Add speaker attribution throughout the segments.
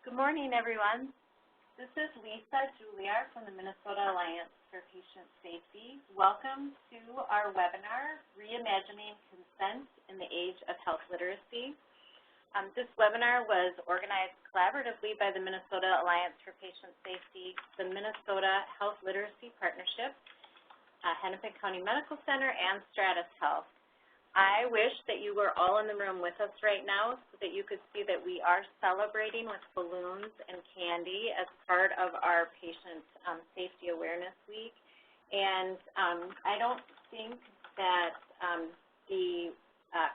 Speaker 1: Good morning, everyone. This is Lisa Juilliard from the Minnesota Alliance for Patient Safety. Welcome to our webinar, Reimagining Consent in the Age of Health Literacy. This webinar was organized collaboratively by the Minnesota Alliance for Patient Safety, the Minnesota Health Literacy Partnership, Hennepin County Medical Center, and Stratis Health. I wish that you were all in the room with us right now so that you could see that we are celebrating with balloons and candy as part of our Patient Safety Awareness Week. And I don't think that the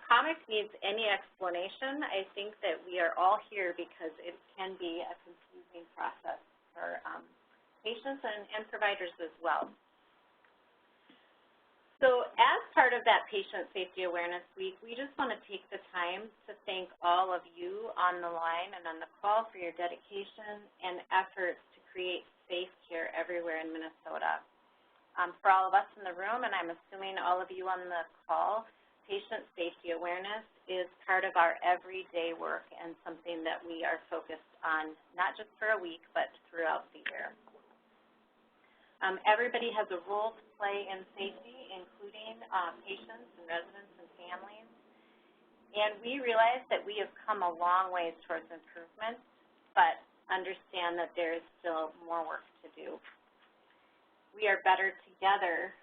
Speaker 1: comic needs any explanation. I think that we are all here because it can be a confusing process for patients and providers as well. So as part of that Patient Safety Awareness Week, we just want to take the time to thank all of you on the line and on the call for your dedication and efforts to create safe care everywhere in Minnesota. For all of us in the room, and I'm assuming all of you on the call, patient safety awareness is part of our everyday work and something that we are focused on, not just for a week, but throughout the year. Everybody has a role to play in safety, including patients and residents and families. And we realize that we have come a long ways towards improvement, but understand that there is still more work to do. We are better together,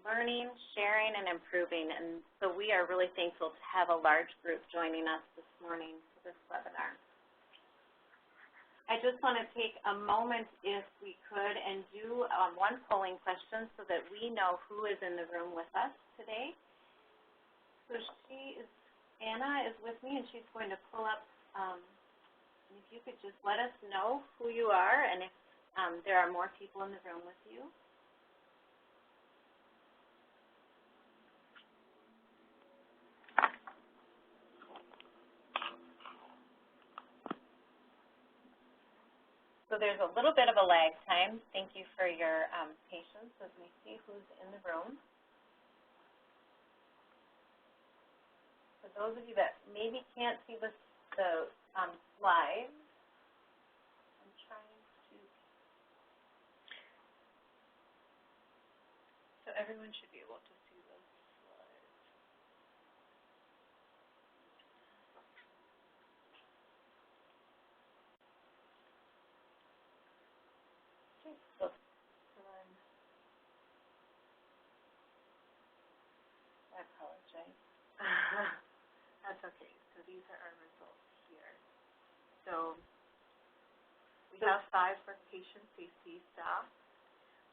Speaker 1: learning, sharing, and improving, and so we are really thankful to have a large group joining us this morning for this webinar. I just want to take a moment, if we could, and do one polling question so that we know who is in the room with us today. So Anna is with me, and she's going to pull up, and if you could just let us know who you are and if there are more people in the room with you. So there's a little bit of a lag time. Thank you for your patience as we see who's in the room. For those of you that maybe can't see the slides, I'm trying to. So everyone should be able to see those slides. Okay, so I apologize. That's okay. So these are our results here. So we have 5 for patient safety staff.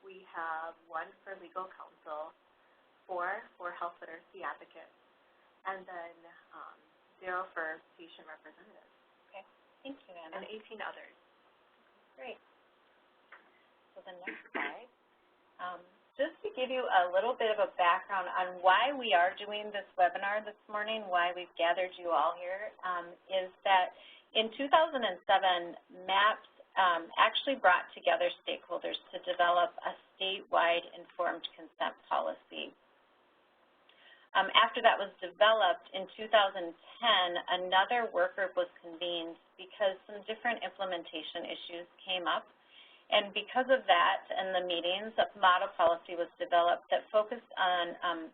Speaker 1: We have 1 for legal counsel, 4 for health literacy advocates, and then 0 for patient representatives. Okay. Thank you, Anna. And 18 others. Great. So the next slide. Just to give you a little bit of a background on why we are doing this webinar this morning, why we've gathered you all here, is that in 2007, MAPS actually brought together stakeholders to develop a statewide informed consent policy. After that was developed in 2010, another work group was convened because some different implementation issues came up. And because of that and the meetings, a model policy was developed that focused on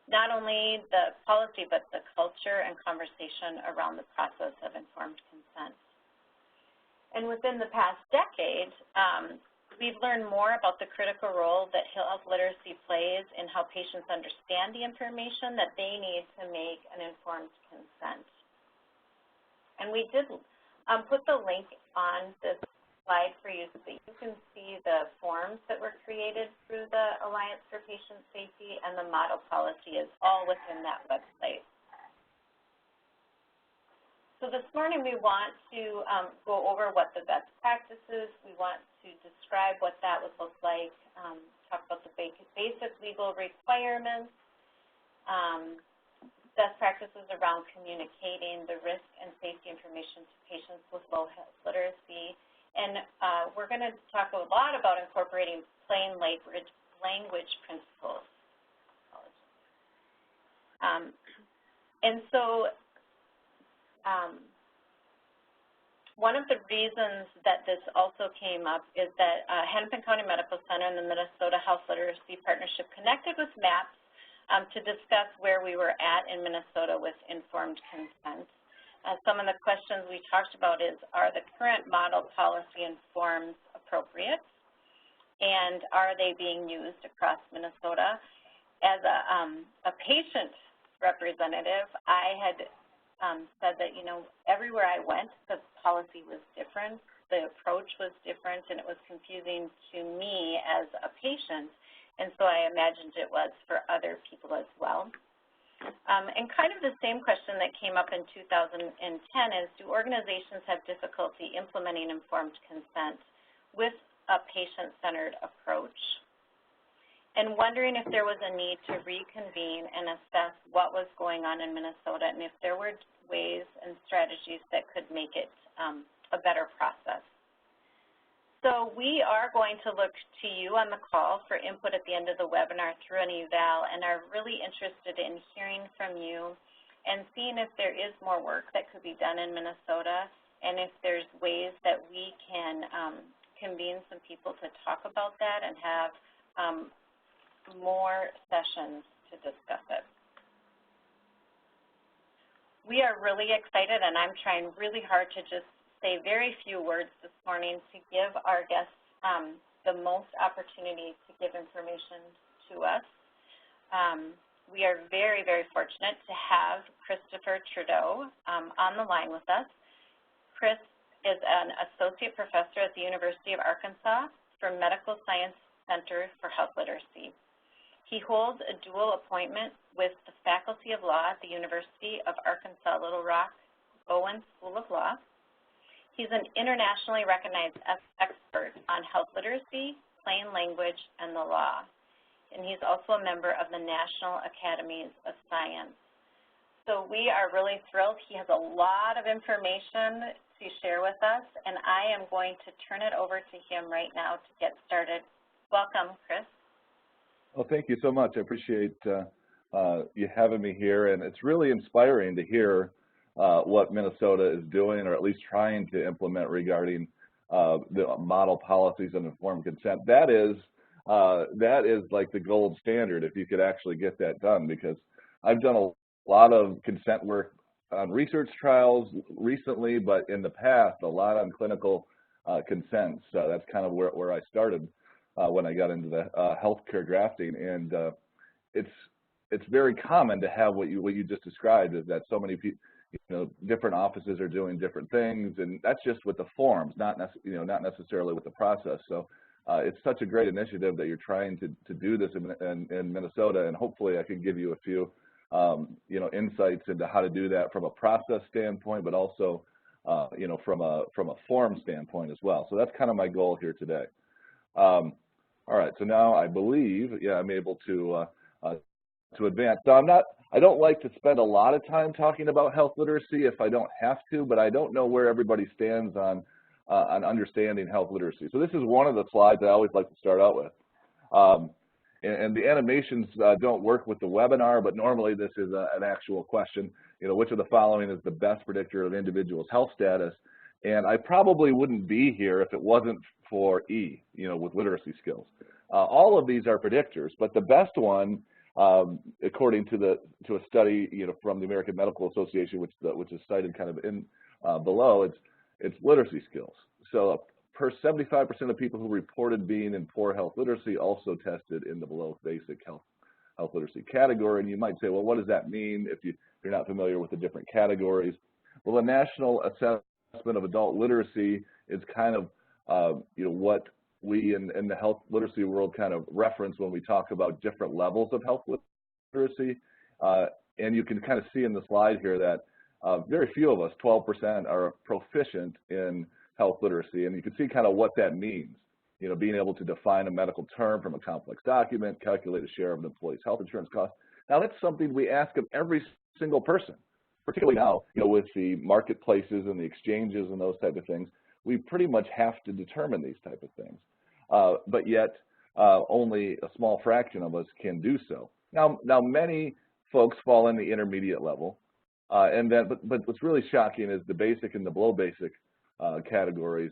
Speaker 1: not only the policy but the culture and conversation around the process of informed consent. And within the past decade, we've learned more about the critical role that health literacy plays in how patients understand the information that they need to make an informed consent. And we did put the link on this slide for you so that you can see the forms that were created through the Alliance for Patient Safety, and the model policy is all within that website. So this morning we want to go over what the best practices, we want to describe what that would look like, talk about the basic legal requirements, best practices around communicating the risk and safety information to patients with low health literacy. And we're going to talk a lot about incorporating plain language principles. And so one of the reasons that this also came up is that Hennepin County Medical Center and the Minnesota Health Literacy Partnership connected with MAPS to discuss where we were at in Minnesota with informed consent. Some of the questions we talked about is, are the current model policy and forms appropriate? And are they being used across Minnesota? As a patient representative, I had said that, you know, everywhere I went, the policy was different, the approach was different, and it was confusing to me as a patient, and so I imagined it was for other people as well. And kind of the same question that came up in 2010 is, do organizations have difficulty implementing informed consent with a patient-centered approach? And wondering if there was a need to reconvene and assess what was going on in Minnesota and if there were ways and strategies that could make it a better process. So we are going to look to you on the call for input at the end of the webinar through an eval, and are really interested in hearing from you and seeing if there is more work that could be done in Minnesota, and if there's ways that we can convene some people to talk about that and have more sessions to discuss it. We are really excited, and I'm trying really hard to just say very few words this morning to give our guests the most opportunity to give information to us. We are very, very fortunate to have Christopher Trudeau on the line with us. Chris is an associate professor at the University of Arkansas for Medical Science Center for Health Literacy. He holds a dual appointment with the Faculty of Law at the University of Arkansas Little Rock Bowen School of Law. He's an internationally recognized expert on health literacy, plain language, and the law. And he's also a member of the National Academies of Science. So we are really thrilled. He has a lot of information to share with us, and I am going to turn it over to him right now to get started. Welcome, Chris.
Speaker 2: Well, thank you so much. I appreciate you having me here, and it's really inspiring to hear what Minnesota is doing, or at least trying to implement regarding the model policies and informed consent. That is like the gold standard if you could actually get that done, because I've done a lot of consent work on research trials recently, but in the past, a lot on clinical consent. So that's kind of where I started when I got into the healthcare drafting, and it's very common to have what you just described, is that so many people, different offices are doing different things, and that's just with the forms, not necessarily with the process. So it's such a great initiative that you're trying to do this in Minnesota, and hopefully I can give you a few insights into how to do that from a process standpoint, but also from a form standpoint as well. So that's kind of my goal here today. All right, so now I believe, I'm able to advance. So I don't like to spend a lot of time talking about health literacy if I don't have to, but I don't know where everybody stands on understanding health literacy. So this is one of the slides I always like to start out with. And the animations don't work with the webinar, but normally this is an actual question. Which of the following is the best predictor of individuals' health status? And I probably wouldn't be here if it wasn't for E, with literacy skills. All of these are predictors, but the best one, according to a study, from the American Medical Association, which is cited kind of in below, it's literacy skills. So per 75% of people who reported being in poor health literacy also tested in the below basic health literacy category. And you might say, well, what does that mean if you're not familiar with the different categories? Well, the National Assessment of Adult Literacy is kind of what we in the health literacy world kind of reference when we talk about different levels of health literacy. And you can kind of see in the slide here that very few of us, 12%, are proficient in health literacy. And you can see kind of what that means, being able to define a medical term from a complex document, calculate a share of an employee's health insurance cost. Now, that's something we ask of every single person, particularly now, with the marketplaces and the exchanges and those type of things. We pretty much have to determine these type of things, but yet only a small fraction of us can do so. Now many folks fall in the intermediate level, but what's really shocking is the basic and the below basic categories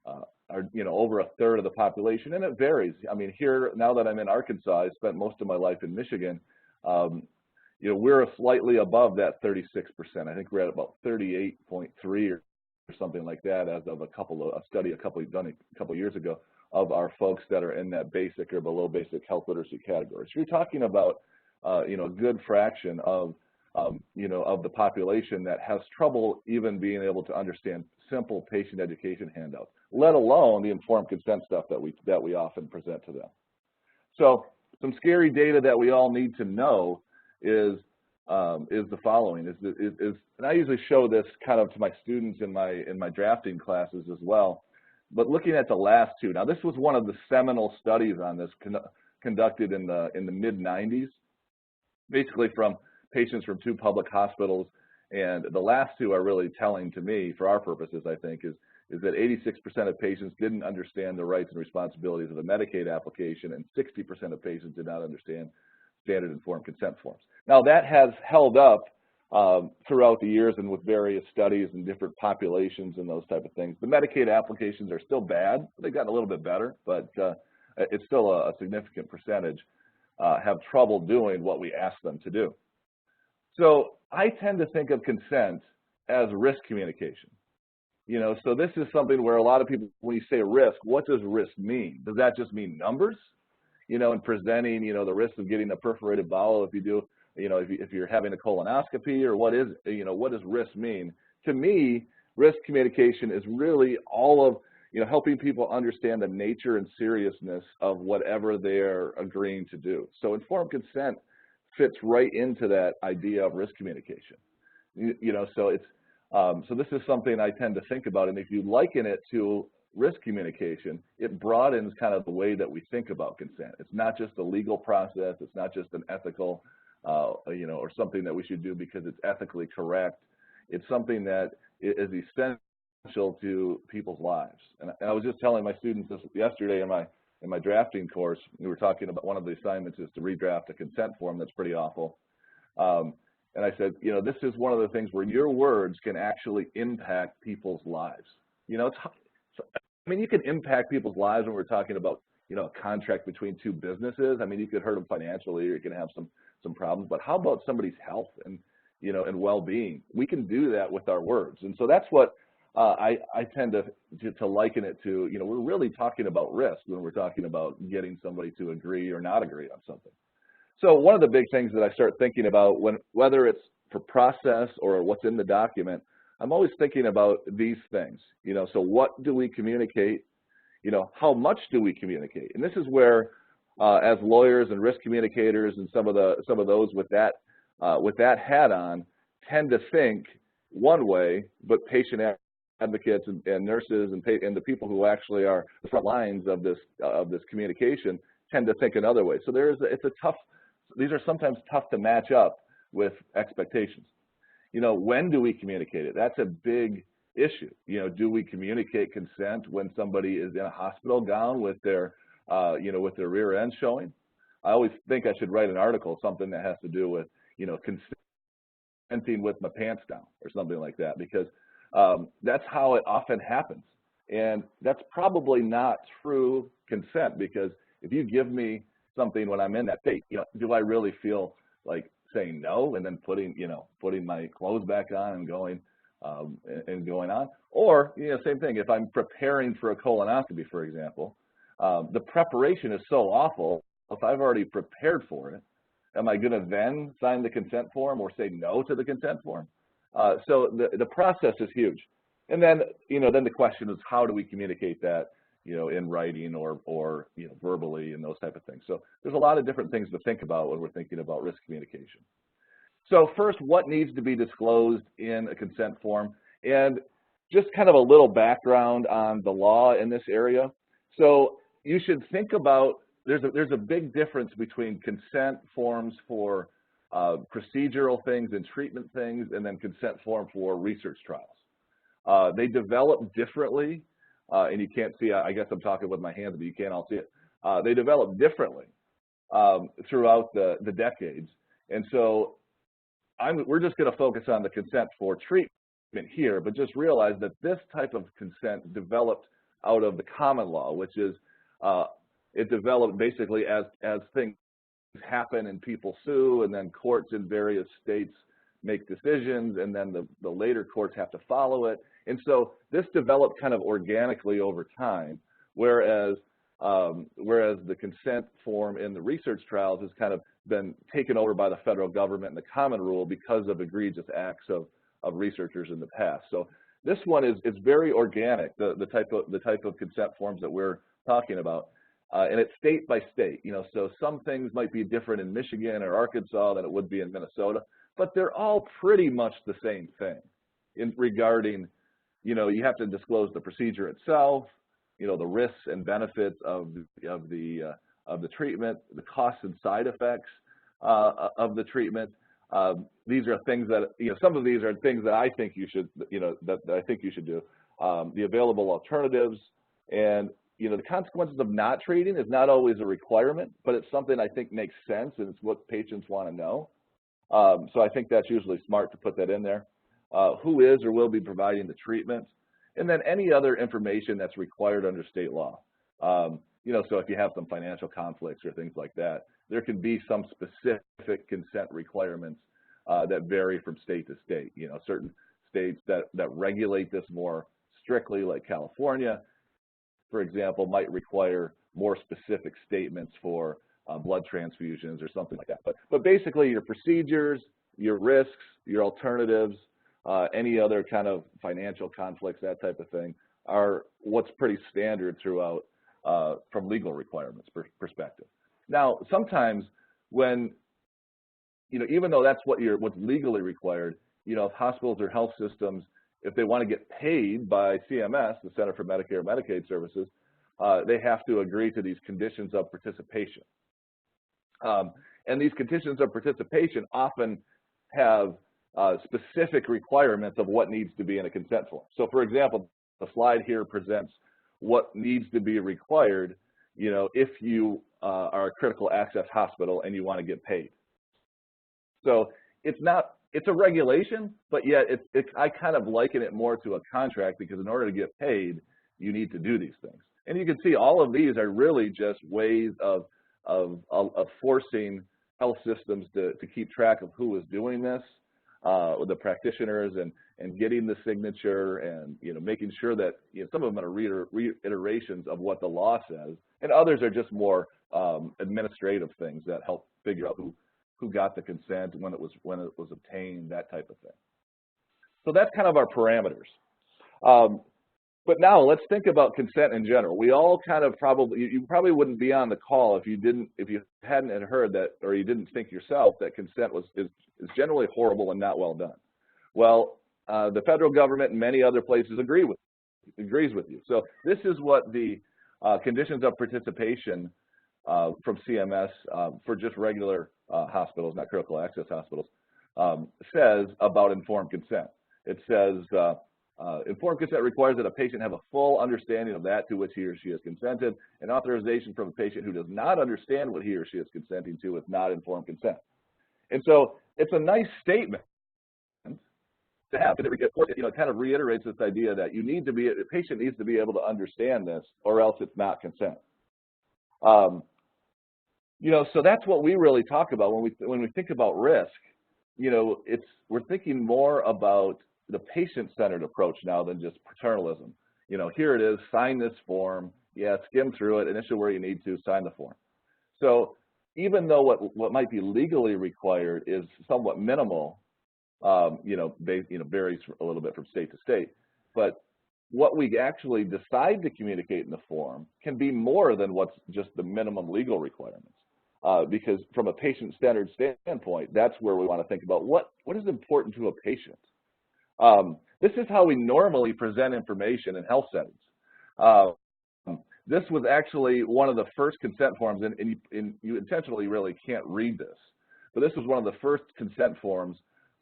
Speaker 2: are, over a third of the population, and it varies. I mean, here, now that I'm in Arkansas, I spent most of my life in Michigan, we're slightly above that 36%. I think we're at about 38.3 or something like that as of a study done a couple years ago of our folks that are in that basic or below basic health literacy category. So you're talking about, a good fraction of the population that has trouble even being able to understand simple patient education handouts, let alone the informed consent stuff that we often present to them. So some scary data that we all need to know is the following. And I usually show this kind of to my students in my drafting classes as well. But looking at the last two, now this was one of the seminal studies on this conducted in the mid-90s, basically from patients from 2 public hospitals. And the last two are really telling to me, for our purposes, I think, is that 86% of patients didn't understand the rights and responsibilities of a Medicaid application, and 60% of patients did not understand standard informed consent forms. Now that has held up throughout the years and with various studies and different populations and those type of things. The Medicaid applications are still bad. They've gotten a little bit better, but it's still a significant percentage have trouble doing what we ask them to do. So I tend to think of consent as risk communication. So this is something where a lot of people, when you say risk, what does risk mean? Does that just mean numbers? And presenting, the risk of getting a perforated bowel if you do, if you're having a colonoscopy, or what does risk mean? To me, risk communication is really all of, helping people understand the nature and seriousness of whatever they're agreeing to do. So informed consent fits right into that idea of risk communication. So it's, so this is something I tend to think about, and if you liken it to risk communication, it broadens kind of the way that we think about consent. It's not just a legal process. It's not just an ethical, or something that we should do because it's ethically correct. It's something that is essential to people's lives. And I was just telling my students this yesterday in my drafting course. We were talking about one of the assignments is to redraft a consent form that's pretty awful. And I said, this is one of the things where your words can actually impact people's lives. You can impact people's lives when we're talking about, a contract between 2 businesses. You could hurt them financially, or you can have some problems. But how about somebody's health and, and well-being? We can do that with our words. And so that's what I tend to liken it to. We're really talking about risk when we're talking about getting somebody to agree or not agree on something. So one of the big things that I start thinking about, whether it's for process or what's in the document, I'm always thinking about these things. So what do we communicate? How much do we communicate? And this is where, as lawyers and risk communicators and some of those with that hat on, tend to think one way, but patient advocates and nurses and the people who actually are the front lines of this communication tend to think another way. So these are sometimes tough to match up with expectations. When do we communicate it? That's a big issue. Do we communicate consent when somebody is in a hospital gown with their, with their rear end showing? I always think I should write an article, something that has to do with, consenting with my pants down or something like that, because that's how it often happens. And that's probably not true consent, because if you give me something when I'm in that state, do I really feel like saying no and then putting my clothes back on and going on? Or, same thing, if I'm preparing for a colonoscopy, for example, the preparation is so awful. If I've already prepared for it, am I going to then sign the consent form or say no to the consent form? So the process is huge. And then, then the question is, how do we communicate that, in writing or verbally and those type of things. So there's a lot of different things to think about when we're thinking about risk communication. So first, what needs to be disclosed in a consent form? And just kind of a little background on the law in this area. So you should think about, there's a big difference between consent forms for procedural things and treatment things, and then consent form for research trials. They develop differently, and you can't see, I guess I'm talking with my hands, but you can't all see it. They develop differently throughout the decades. And so we're just going to focus on the consent for treatment. here, but just realize that this type of consent developed out of the common law, which is it developed basically as things happen and people sue, and then courts in various states make decisions, and then the later courts have to follow it. And so this developed kind of organically over time, whereas the consent form in the research trials has kind of been taken over by the federal government and the common rule because of egregious acts of researchers in the past. So this one is very organic, the type of consent forms that we're talking about, and it's state by state. So some things might be different in Michigan or Arkansas than it would be in Minnesota, but they're all pretty much the same thing regarding, you have to disclose the procedure itself, the risks and benefits of the treatment, the costs and side effects of the treatment. These are things that, some of these are things that I think you should, that I think you should do. The available alternatives, and the consequences of not treating is not always a requirement, but it's something I think makes sense, and it's what patients want to know. So I think that's usually smart to put that in there. Who is or will be providing the treatment, and then any other information that's required under state law. So if you have some financial conflicts or things like that, there can be some specific consent requirements that vary from state to state. Certain states that regulate this more strictly, like California, for example, might require more specific statements for blood transfusions or something like that. But basically, your procedures, your risks, your alternatives, any other kind of financial conflicts, that type of thing, are what's pretty standard throughout from legal requirements perspective. Now, sometimes when, even though that's what's legally required, if hospitals or health systems, if they want to get paid by CMS, the Center for Medicare and Medicaid Services, they have to agree to these conditions of participation. And these conditions of participation often have specific requirements of what needs to be in a consent form. So for example, the slide here presents what needs to be required, if you are a critical access hospital and you want to get paid. So it's a regulation, but yet I kind of liken it more to a contract, because in order to get paid, you need to do these things. And you can see all of these are really just ways of forcing health systems to keep track of who is doing this, the practitioners, and getting the signature, and making sure that some of them are reiterations of what the law says, and others are just more administrative things that help figure out who got the consent, when it was obtained, that type of thing. So that's kind of our parameters. But now let's think about consent in general. We all kind of you probably wouldn't be on the call if you hadn't heard that, or you didn't think yourself that consent is generally horrible and not well done. Well, the federal government and many other places agrees with you. So this is what the conditions of participation from CMS for just regular hospitals, not critical access hospitals, says about informed consent. It says, informed consent requires that a patient have a full understanding of that to which he or she has consented. An authorization from a patient who does not understand what he or she is consenting to is not informed consent. And so it's a nice statement to have, but it kind of reiterates this idea that the patient needs to be able to understand this, or else it's not consent. So that's what we really talk about when we think about risk. We're thinking more about the patient-centered approach now than just paternalism. Here it is, sign this form, skim through it, initial where you need to, sign the form. So even though what might be legally required is somewhat minimal, varies a little bit from state to state, but what we actually decide to communicate in the form can be more than what's just the minimum legal requirements. Because from a patient-centered standpoint, that's where we want to think about what is important to a patient. This is how we normally present information in health settings. This was actually one of the first consent forms, and you intentionally really can't read this, but this was one of the first consent forms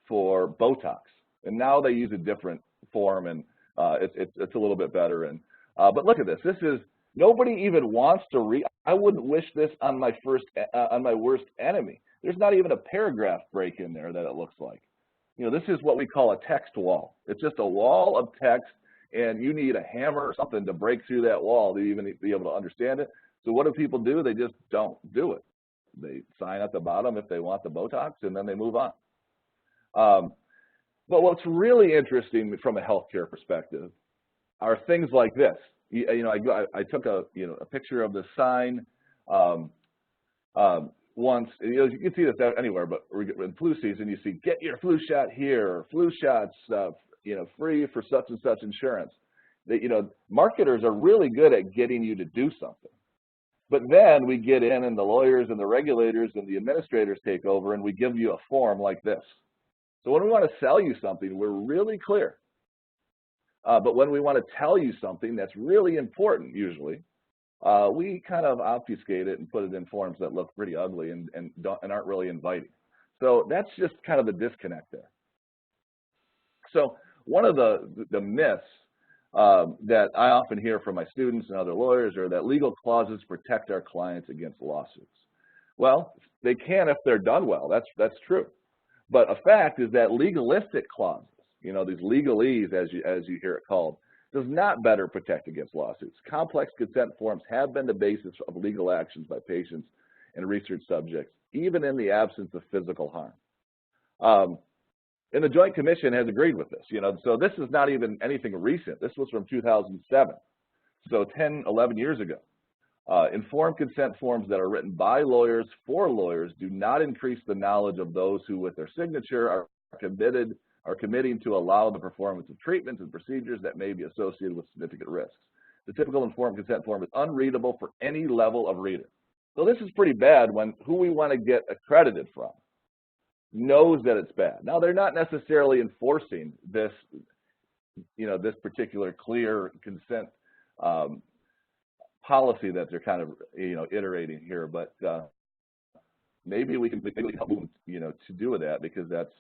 Speaker 2: for Botox, and now they use a different form, and it's a little bit better. But look at this. This is, nobody even wants to read. I wouldn't wish this on my worst enemy. There's not even a paragraph break in there that it looks like. You know, this is what we call a text wall. It's just a wall of text, and you need a hammer or something to break through that wall to even be able to understand it. So what do people do? They just don't do it. They sign at the bottom if they want the Botox, and then they move on. But what's really interesting from a healthcare perspective are things like this. You know, I took a picture of the sign once. You know, you can see this anywhere, but in flu season, you see "Get your flu shot here," or "Flu shots, you know, free for such and such insurance." That, you know, marketers are really good at getting you to do something. But then we get in, and the lawyers and the regulators and the administrators take over, and we give you a form like this. So when we want to sell you something, we're really clear. But when we want to tell you something that's really important, usually, we kind of obfuscate it and put it in forms that look pretty ugly and aren't really inviting. So that's just kind of the disconnect there. So one of the myths that I often hear from my students and other lawyers are that legal clauses protect our clients against lawsuits. Well, they can if they're done well. That's true. But a fact is that legalistic clauses, you know, these legalese, as you hear it called, does not better protect against lawsuits. Complex consent forms have been the basis of legal actions by patients and research subjects, even in the absence of physical harm. And the Joint Commission has agreed with this, you know, so this is not even anything recent. This was from 2007, so 10, 11 years ago. Informed consent forms that are written by lawyers for lawyers do not increase the knowledge of those who, with their signature, are committing to allow the performance of treatments and procedures that may be associated with significant risks. The typical informed consent form is unreadable for any level of reader. So this is pretty bad when who we want to get accredited from knows that it's bad. Now, they're not necessarily enforcing this, you know, this particular clear consent policy that they're kind of, you know, iterating here, but maybe we can help them, you know, to do with that, because that's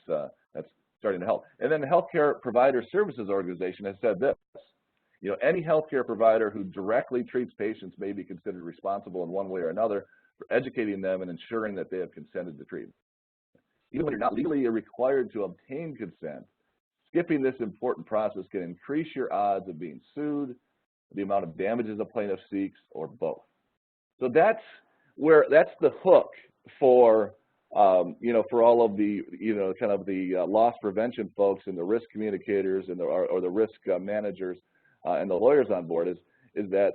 Speaker 2: starting to help. And then the Healthcare Provider Services Organization has said this, you know, any healthcare provider who directly treats patients may be considered responsible in one way or another for educating them and ensuring that they have consented to treatment. Even when you're not legally required to obtain consent, skipping this important process can increase your odds of being sued, the amount of damages a plaintiff seeks, or both. So that's the hook for, you know, for all of the, you know, kind of the loss prevention folks and the risk communicators and or the risk managers and the lawyers on board is that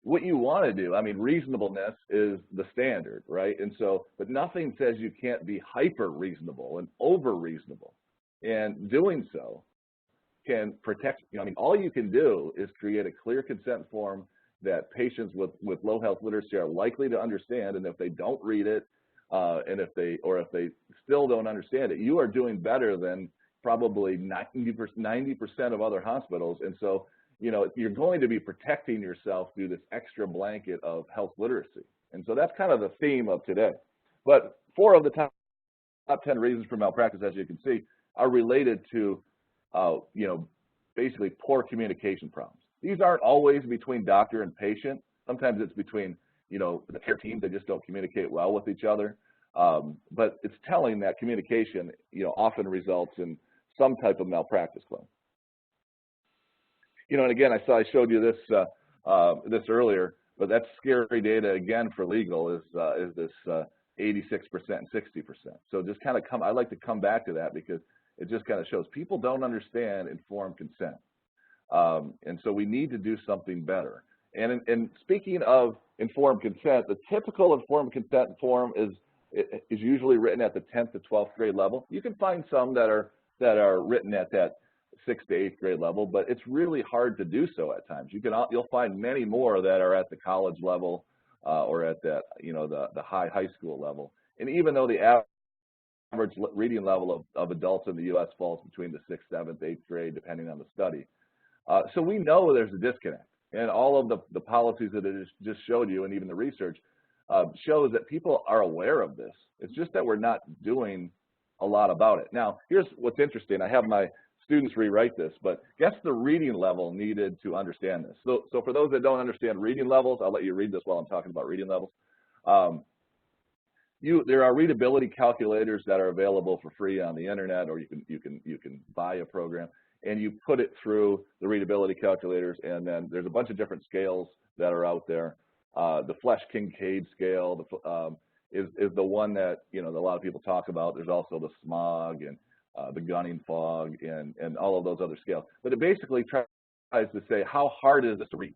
Speaker 2: what you want to do, I mean, reasonableness is the standard, right? And so, but nothing says you can't be hyper reasonable and over reasonable. And doing so can protect, you know, I mean, all you can do is create a clear consent form that patients with low health literacy are likely to understand. And if they don't read it, and if they still don't understand it, you are doing better than probably 90% of other hospitals. And so, you know, you're going to be protecting yourself through this extra blanket of health literacy. And so that's kind of the theme of today. But 4 of the top 10 reasons for malpractice, as you can see, are related to, you know, basically poor communication problems. These aren't always between doctor and patient. Sometimes it's between, you know, the care teams. They just don't communicate well with each other. But it's telling that communication, you know, often results in some type of malpractice claim. You know, and again, I showed you this this earlier, but that's scary data again for legal is this 86% and 60%. So just kind of I like to come back to that because it just kind of shows people don't understand informed consent, and so we need to do something better. And speaking of informed consent, the typical informed consent form is usually written at the 10th to 12th grade level. You can find some that are written at that 6th to 8th grade level, but it's really hard to do so at times. You'll find many more that are at the college level or at that, you know, the high school level. And even though the average reading level of adults in the U.S. falls between the 6th, 7th, 8th grade, depending on the study. So we know there's a disconnect. And all of the policies that I just showed you, and even the research, shows that people are aware of this. It's just that we're not doing a lot about it. Now, here's what's interesting. I have my students rewrite this, but guess the reading level needed to understand this. So for those that don't understand reading levels, I'll let you read this while I'm talking about reading levels. there are readability calculators that are available for free on the internet, or you can buy a program, and you put it through the readability calculators, and then there's a bunch of different scales that are out there. The Flesch-Kincaid scale is the one that a lot of people talk about. There's also the SMOG and the Gunning fog and all of those other scales. But it basically tries to say how hard is this to read.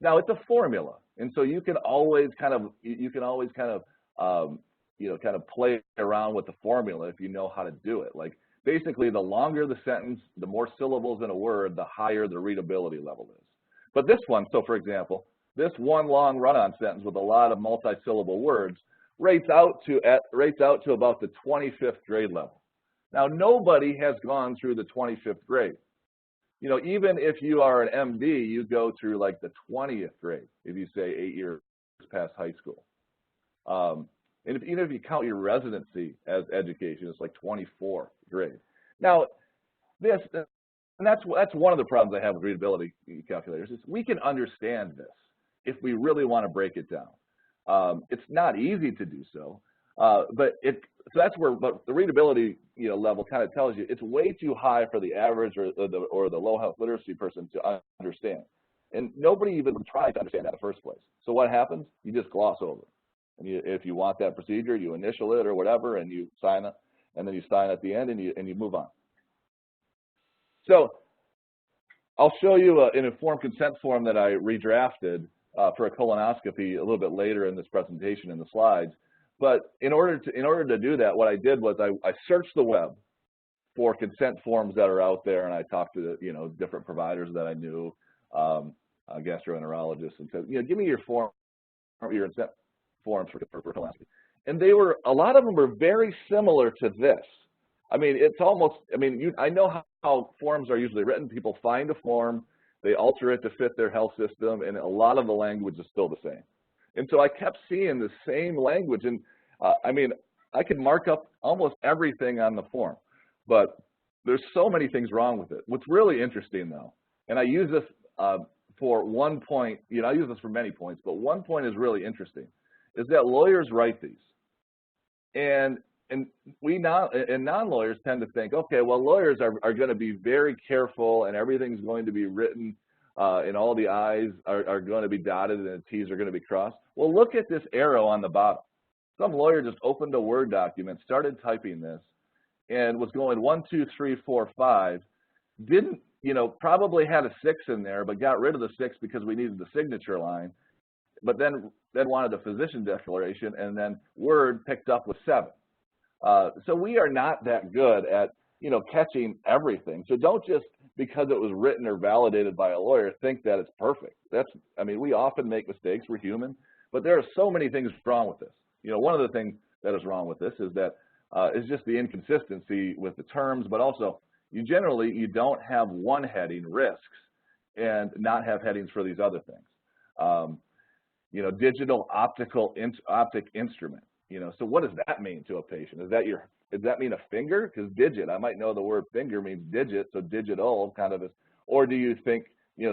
Speaker 2: Now it's a formula, and so you can always kind of play around with the formula if you know how to do it. Like basically, the longer the sentence, the more syllables in a word, the higher the readability level is. But this one, so for example, this one long run-on sentence with a lot of multi-syllable words rates out to about the 25th grade level. Now, nobody has gone through the 25th grade. Even if you are an MD, you go through like the 20th grade if you say 8 years past high school. And even if you count your residency as education, it's like 24th grade. Now, that's one of the problems I have with readability calculators is we can understand this if we really want to break it down. It's not easy to do so, but the readability level kind of tells you it's way too high for the average or the low health literacy person to understand, and nobody even tries to understand that in the first place. So what happens? You just gloss over it. And if you want that procedure, you initial it or whatever, and you sign it, and then you sign at the end, and you move on. So I'll show you an informed consent form that I redrafted for a colonoscopy a little bit later in this presentation in the slides. But in order to do that, what I did was I searched the web for consent forms that are out there, and I talked to different providers that I knew, gastroenterologists, and said, give me your consent forms for colonoscopy. And a lot of them were very similar to this. I mean, I know how forms are usually written. People find a form, they alter it to fit their health system, and a lot of the language is still the same. And so I kept seeing the same language, and I could mark up almost everything on the form, but there's so many things wrong with it. What's really interesting, though, and I use this for one point, I use this for many points, but one point is really interesting, is that lawyers write these. And non-lawyers tend to think, okay, well, lawyers are going to be very careful, and everything's going to be written, and all the I's are going to be dotted, and the T's are going to be crossed. Well, look at this arrow on the bottom. Some lawyer just opened a Word document, started typing this, and was going 1, 2, 3, 4, 5. Didn't, probably had a 6 in there, but got rid of the 6 because we needed the signature line. But then wanted a physician declaration, and then Word picked up with 7. So we are not that good at, catching everything. So don't just, because it was written or validated by a lawyer, think that it's perfect. We often make mistakes, we're human, but there are so many things wrong with this. One of the things that is wrong with this is that it's just the inconsistency with the terms, but also you don't have one heading, risks, and not have headings for these other things. Digital optic instrument. So what does that mean to a patient? Does that mean a finger? Because digit, I might know the word finger means digit, so digital kind of is. Or do you think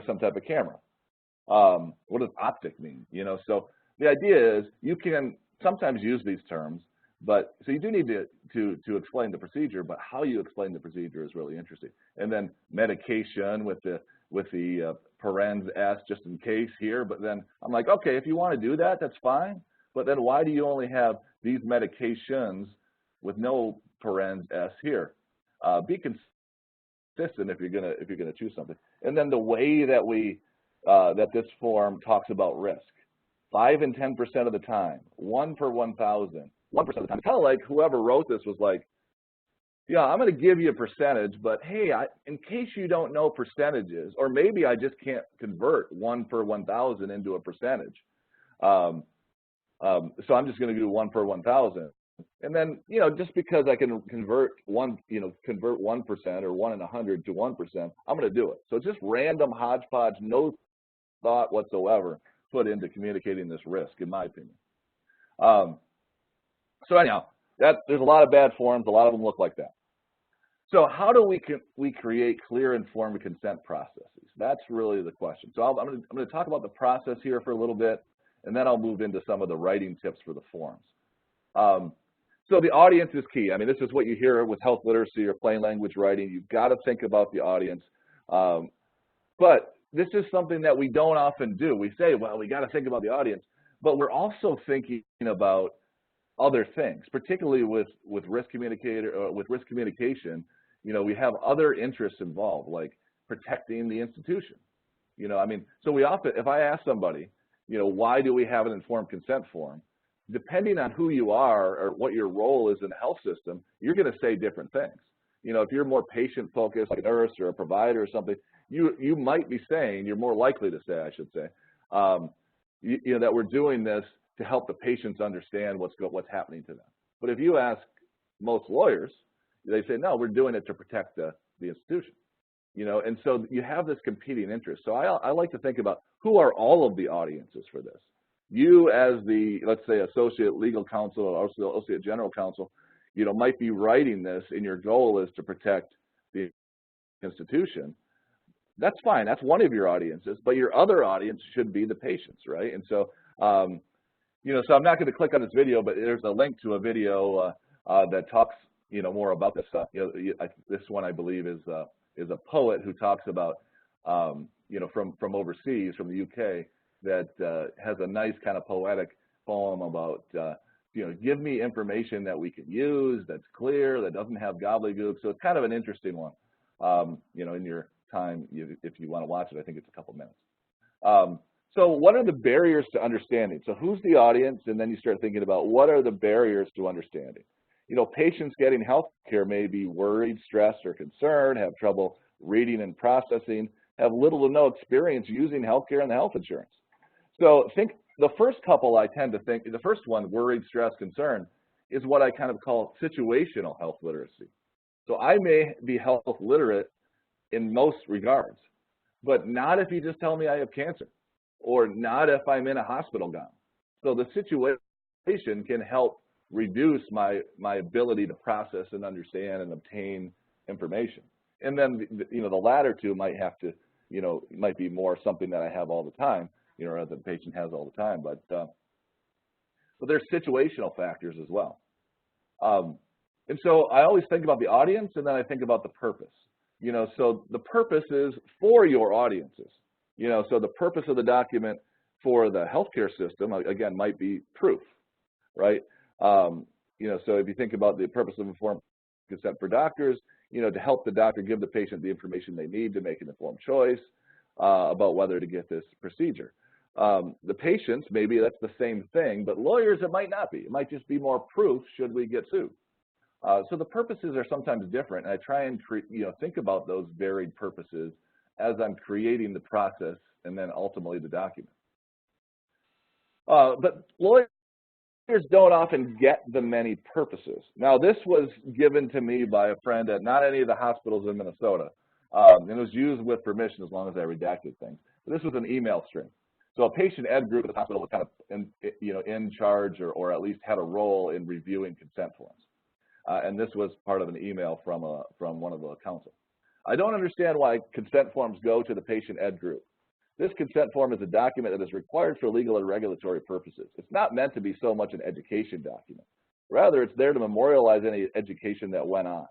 Speaker 2: some type of camera? What does optic mean? So the idea is you can sometimes use these terms, but so you do need to explain the procedure, but how you explain the procedure is really interesting. And then medication with the parens S just in case here, but then I'm like, okay, if you want to do that, that's fine, but then why do you only have these medications with no parens S here? Be consistent if you're gonna choose something. And then the way that that this form talks about risk, 5 and 10% of the time, 1 per 1,000, 1% of the time. It's kind of like whoever wrote this was like, yeah, I'm going to give you a percentage, but hey, in case you don't know percentages, or maybe I just can't convert 1 per 1,000 into a percentage. So I'm just going to do 1 per 1,000. And then, just because I can convert 1% or 1 in 100 to 1%, I'm going to do it. So it's just random hodgepodge, no thought whatsoever put into communicating this risk, in my opinion. So anyhow, there's a lot of bad forms. A lot of them look like that. So how do we create clear, informed consent processes? That's really the question. So I'm going to talk about the process here for a little bit, and then I'll move into some of the writing tips for the forms. So the audience is key. I mean, this is what you hear with health literacy or plain language writing. You've got to think about the audience. But this is something that we don't often do. We say, well, we got to think about the audience, but we're also thinking about other things, particularly with risk communication. You know, we have other interests involved, like protecting the institution. You know, I mean, so we often, if I ask somebody, you know, why do we have an informed consent form? Depending on who you are or what your role is in the health system, you're going to say different things. You know, if you're more patient-focused, like a nurse or a provider or something, you might be saying, you're more likely to say, I should say, you know, that we're doing this to help the patients understand what's happening to them. But if you ask most lawyers, they say, no, we're doing it to protect the institution. You know, and so you have this competing interest. So I like to think about who are all of the audiences for this. You as the, let's say, associate legal counsel or associate general counsel, you know, might be writing this and your goal is to protect the institution. That's fine. That's one of your audiences, but your other audience should be the patients, right? And so, you know, so I'm not going to click on this video, but there's a link to a video that talks, you know, more about this stuff. You know, this one I believe is a poet who talks about, you know, from overseas, from the UK, that has a nice kind of poetic poem about, you know, give me information that we can use, that's clear, that doesn't have gobbledygook. So it's kind of an interesting one, you know, in your time, if you want to watch it. I think it's a couple minutes. So what are the barriers to understanding? So who's the audience? And then you start thinking about what are the barriers to understanding? You know, patients getting health care may be worried, stressed, or concerned, have trouble reading and processing, have little to no experience using healthcare and the health insurance. So think the first couple I tend to think, the first one, worried, stressed, concerned, is what I kind of call situational health literacy. So I may be health literate in most regards, but not if you just tell me I have cancer, or not if I'm in a hospital gown. So the situation can help reduce my ability to process and understand and obtain information. And then, you know, the latter two might have to, you know, might be more something that I have all the time, you know, or that the patient has all the time. But there's situational factors as well. And so I always think about the audience, and then I think about the purpose. You know, so the purpose is for your audiences. You know, so the purpose of the document for the healthcare system, again, might be proof, right? You know, so if you think about the purpose of informed consent for doctors, you know, to help the doctor give the patient the information they need to make an informed choice about whether to get this procedure. The patients, maybe that's the same thing, but lawyers, it might not be. It might just be more proof should we get sued. So the purposes are sometimes different, and I try and you know, think about those varied purposes as I'm creating the process and then ultimately the document. But lawyers don't often get the many purposes. Now, this was given to me by a friend at not any of the hospitals in Minnesota, and it was used with permission as long as I redacted things. But this was an email string. So a patient ed group at the hospital was kind of in charge or at least had a role in reviewing consent forms. And this was part of an email from one of the counsel. I don't understand why consent forms go to the patient ed group. This consent form is a document that is required for legal and regulatory purposes. It's not meant to be so much an education document. Rather, it's there to memorialize any education that went on.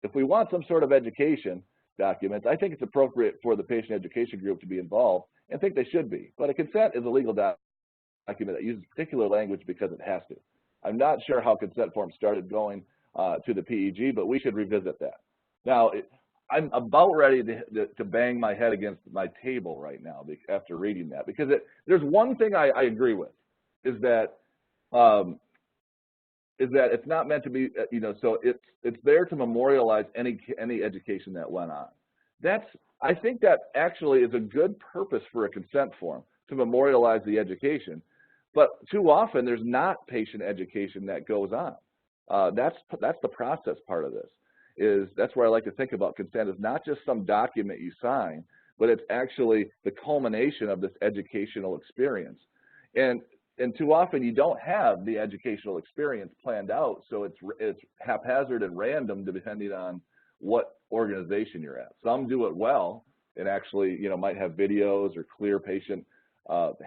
Speaker 2: If we want some sort of education document, I think it's appropriate for the patient education group to be involved, and think they should be. But a consent is a legal document that uses particular language because it has to. I'm not sure how consent forms started going to the PEG, but we should revisit that. Now, I'm about ready to bang my head against my table right now after reading that, because there's one thing I agree with, is that it's not meant to be, you know, so it's there to memorialize any education that went on. I think that actually is a good purpose for a consent form, to memorialize the education, but too often there's not patient education that goes on. That's the process part of this. That's where I like to think about consent, is not just some document you sign, but it's actually the culmination of this educational experience. And too often you don't have the educational experience planned out, so it's haphazard and random depending on what organization you're at. Some do it well and actually, you know, might have videos or clear patient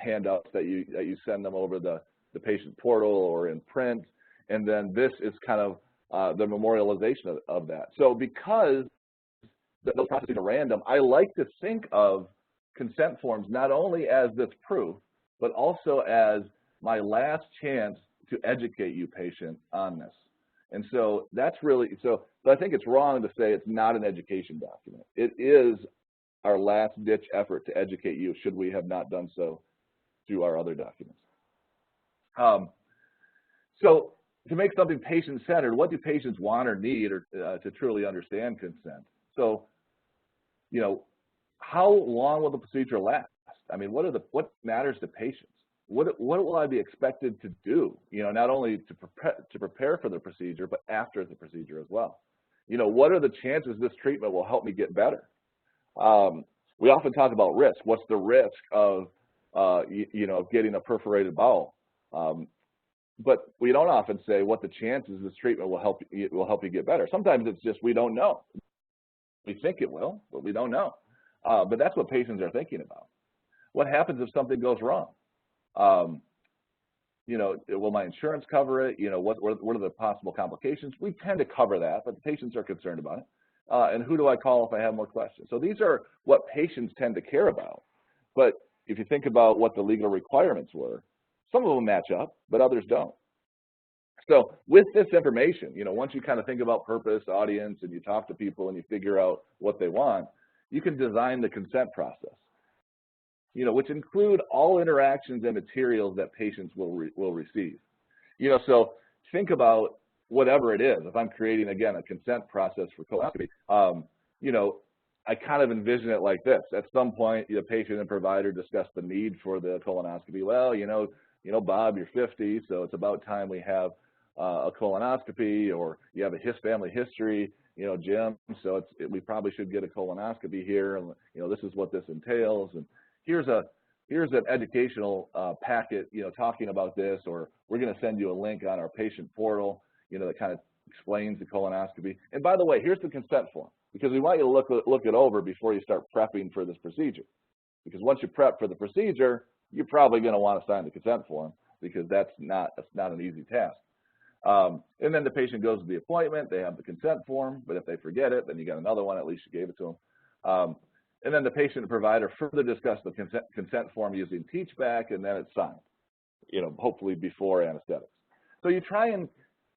Speaker 2: handouts that you send them over the patient portal or in print. and then this is kind of the memorialization of that. So because those processes are random, I like to think of consent forms not only as this proof, but also as my last chance to educate you, patient, on this. And so that's really, so I think it's wrong to say it's not an education document. It is our last ditch effort to educate you, should we have not done so through our other documents. So to make something patient-centered, what do patients want or need or, to truly understand consent? So, you know, how long will the procedure last? I mean, what matters to patients? What will I be expected to do? You know, not only to prepare for the procedure, but after the procedure as well. You know, what are the chances this treatment will help me get better? We often talk about risk. What's the risk of, you know, getting a perforated bowel? But we don't often say what the chances this treatment will help you get better. Sometimes it's just we don't know. We think it will, but we don't know. But that's what patients are thinking about. What happens if something goes wrong? You know, will my insurance cover it? You know, what are the possible complications? We tend to cover that, but the patients are concerned about it. And who do I call if I have more questions? So these are what patients tend to care about. But if you think about what the legal requirements were, some of them match up, but others don't. So with this information, you know, once you kind of think about purpose, audience, and you talk to people and you figure out what they want, you can design the consent process, you know, which include all interactions and materials that patients will receive. You know, so think about whatever it is. If I'm creating, again, a consent process for colonoscopy, you know, I kind of envision it like this. At some point, the patient and provider discuss the need for the colonoscopy. Well, you know, Bob, you're 50, so it's about time we have a colonoscopy, or you have a family history, you know, Jim, so we probably should get a colonoscopy here, and, you know, this is what this entails, and here's an educational packet, you know, talking about this, or we're going to send you a link on our patient portal, you know, that kind of explains the colonoscopy. And by the way, here's the consent form, because we want you to look it over before you start prepping for this procedure. Because once you prep for the procedure, you're probably going to want to sign the consent form, because that's not an easy task. And then the patient goes to the appointment, they have the consent form, but if they forget it, then you got another one, at least you gave it to them. And then the patient and provider further discuss the consent form using teachback, and then it's signed, you know, hopefully before anesthetics. So you try and,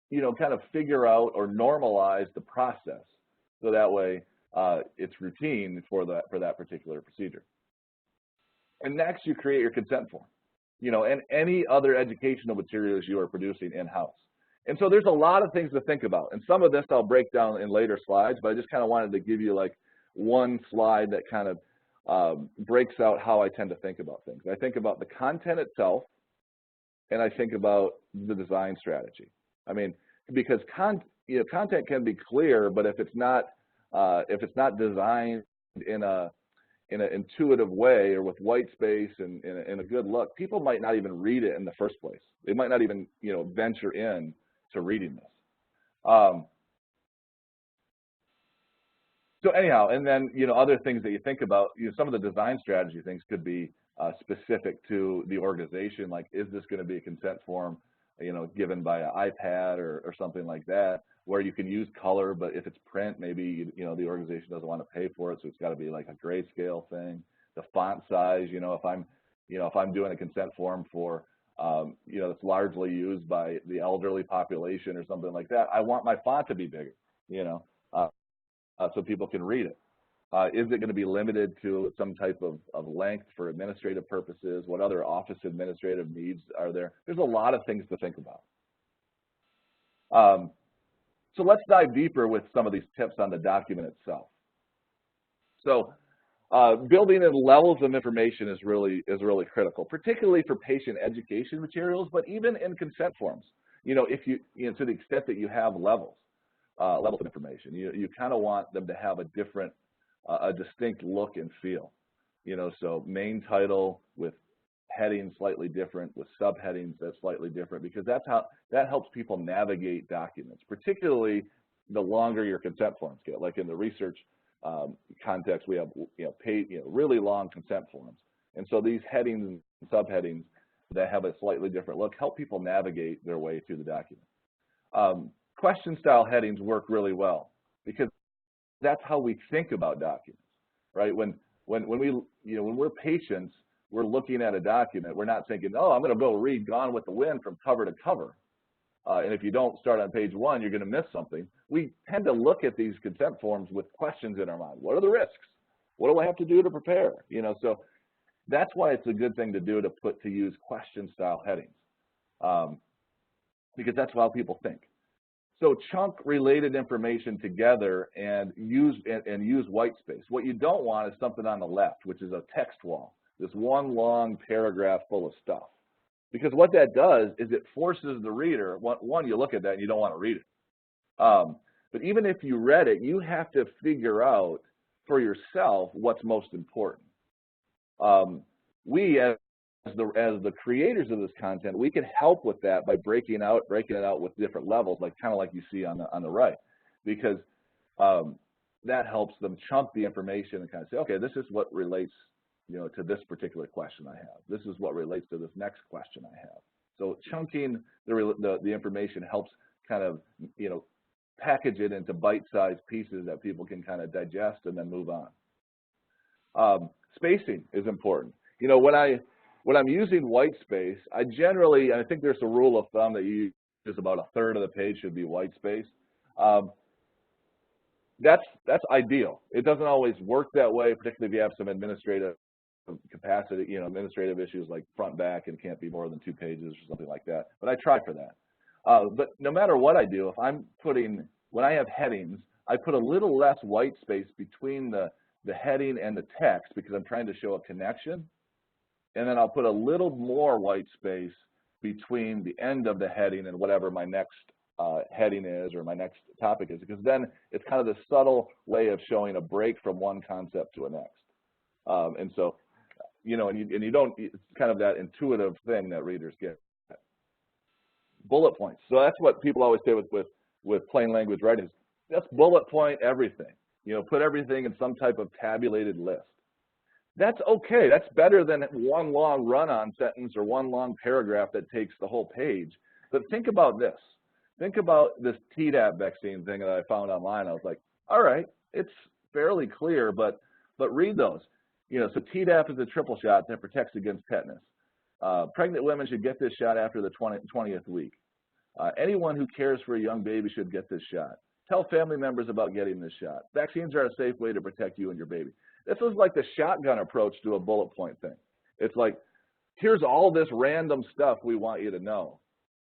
Speaker 2: you know, kind of figure out or normalize the process, so that way it's routine for that particular procedure. And next, you create your consent form, you know, and any other educational materials you are producing in-house. And so there's a lot of things to think about. And some of this I'll break down in later slides, but I just kind of wanted to give you like one slide that kind of breaks out how I tend to think about things. I think about the content itself, and I think about the design strategy. I mean, because you know, content can be clear, but if it's not designed in an intuitive way, or with white space and in a good look, people might not even read it in the first place. They might not even, you know, venture in to reading this. So anyhow, and then, you know, other things that you think about, you know, some of the design strategy things could be specific to the organization, like, is this going to be a consent form, you know, given by an iPad or something like that, where you can use color, but if it's print, maybe, you know, the organization doesn't want to pay for it, so it's got to be like a grayscale thing. The font size, you know, if I'm doing a consent form for, you know, it's largely used by the elderly population or something like that, I want my font to be bigger, you know, so people can read it. Is it going to be limited to some type of length for administrative purposes? What other office administrative needs are there? There's a lot of things to think about. So let's dive deeper with some of these tips on the document itself. So building in levels of information is really critical, particularly for patient education materials, but even in consent forms. You know, if you know, to the extent that you have levels of information, you kind of want them to have a distinct look and feel. You know, so main title with headings slightly different, with subheadings that's slightly different, because that helps people navigate documents, particularly the longer your consent forms get. Like in the research context, we have really long consent forms, and so these headings and subheadings that have a slightly different look help people navigate their way through the document. Question style headings work really well because that's how we think about documents, right? When we're patients, we're looking at a document, we're not thinking, oh, I'm going to go read Gone with the Wind from cover to cover. And if you don't start on page 1, you're going to miss something. We tend to look at these consent forms with questions in our mind. What are the risks? What do I have to do to prepare? So that's why it's a good thing to do to use question style headings, because that's how people think. So chunk related information together and use white space. What you don't want is something on the left, which is a text wall, this one long paragraph full of stuff. Because what that does is it forces the reader, one, you look at that and you don't want to read it. But even if you read it, you have to figure out for yourself what's most important. We, as the creators of this content, we can help with that by breaking it out with different levels, kind of like you see on the right, because that helps them chunk the information and kind of say, okay, this is what relates, to this particular question I have. This is what relates to this next question I have. So chunking the information helps kind of, package it into bite-sized pieces that people can kind of digest and then move on. Spacing is important. When I'm using white space, I think there's a rule of thumb that you use about a third of the page should be white space. That's ideal. It doesn't always work that way, particularly if you have some administrative capacity, administrative issues like front, back, and can't be more than 2 pages or something like that. But I try for that. But no matter what I do, when I have headings, I put a little less white space between the heading and the text because I'm trying to show a connection. And then I'll put a little more white space between the end of the heading and whatever my next heading is or my next topic is, because then it's kind of this subtle way of showing a break from one concept to a next. And so, it's kind of that intuitive thing that readers get. Bullet points. So that's what people always say with plain language writing. Just bullet point everything. Put everything in some type of tabulated list. That's okay. That's better than one long run-on sentence or one long paragraph that takes the whole page. But think about this. Think about this Tdap vaccine thing that I found online. I was like, all right, it's fairly clear, but read those. So Tdap is a triple shot that protects against tetanus. Pregnant women should get this shot after the 20th week. Anyone who cares for a young baby should get this shot. Tell family members about getting this shot. Vaccines are a safe way to protect you and your baby. This is like the shotgun approach to a bullet point thing. It's like, here's all this random stuff we want you to know.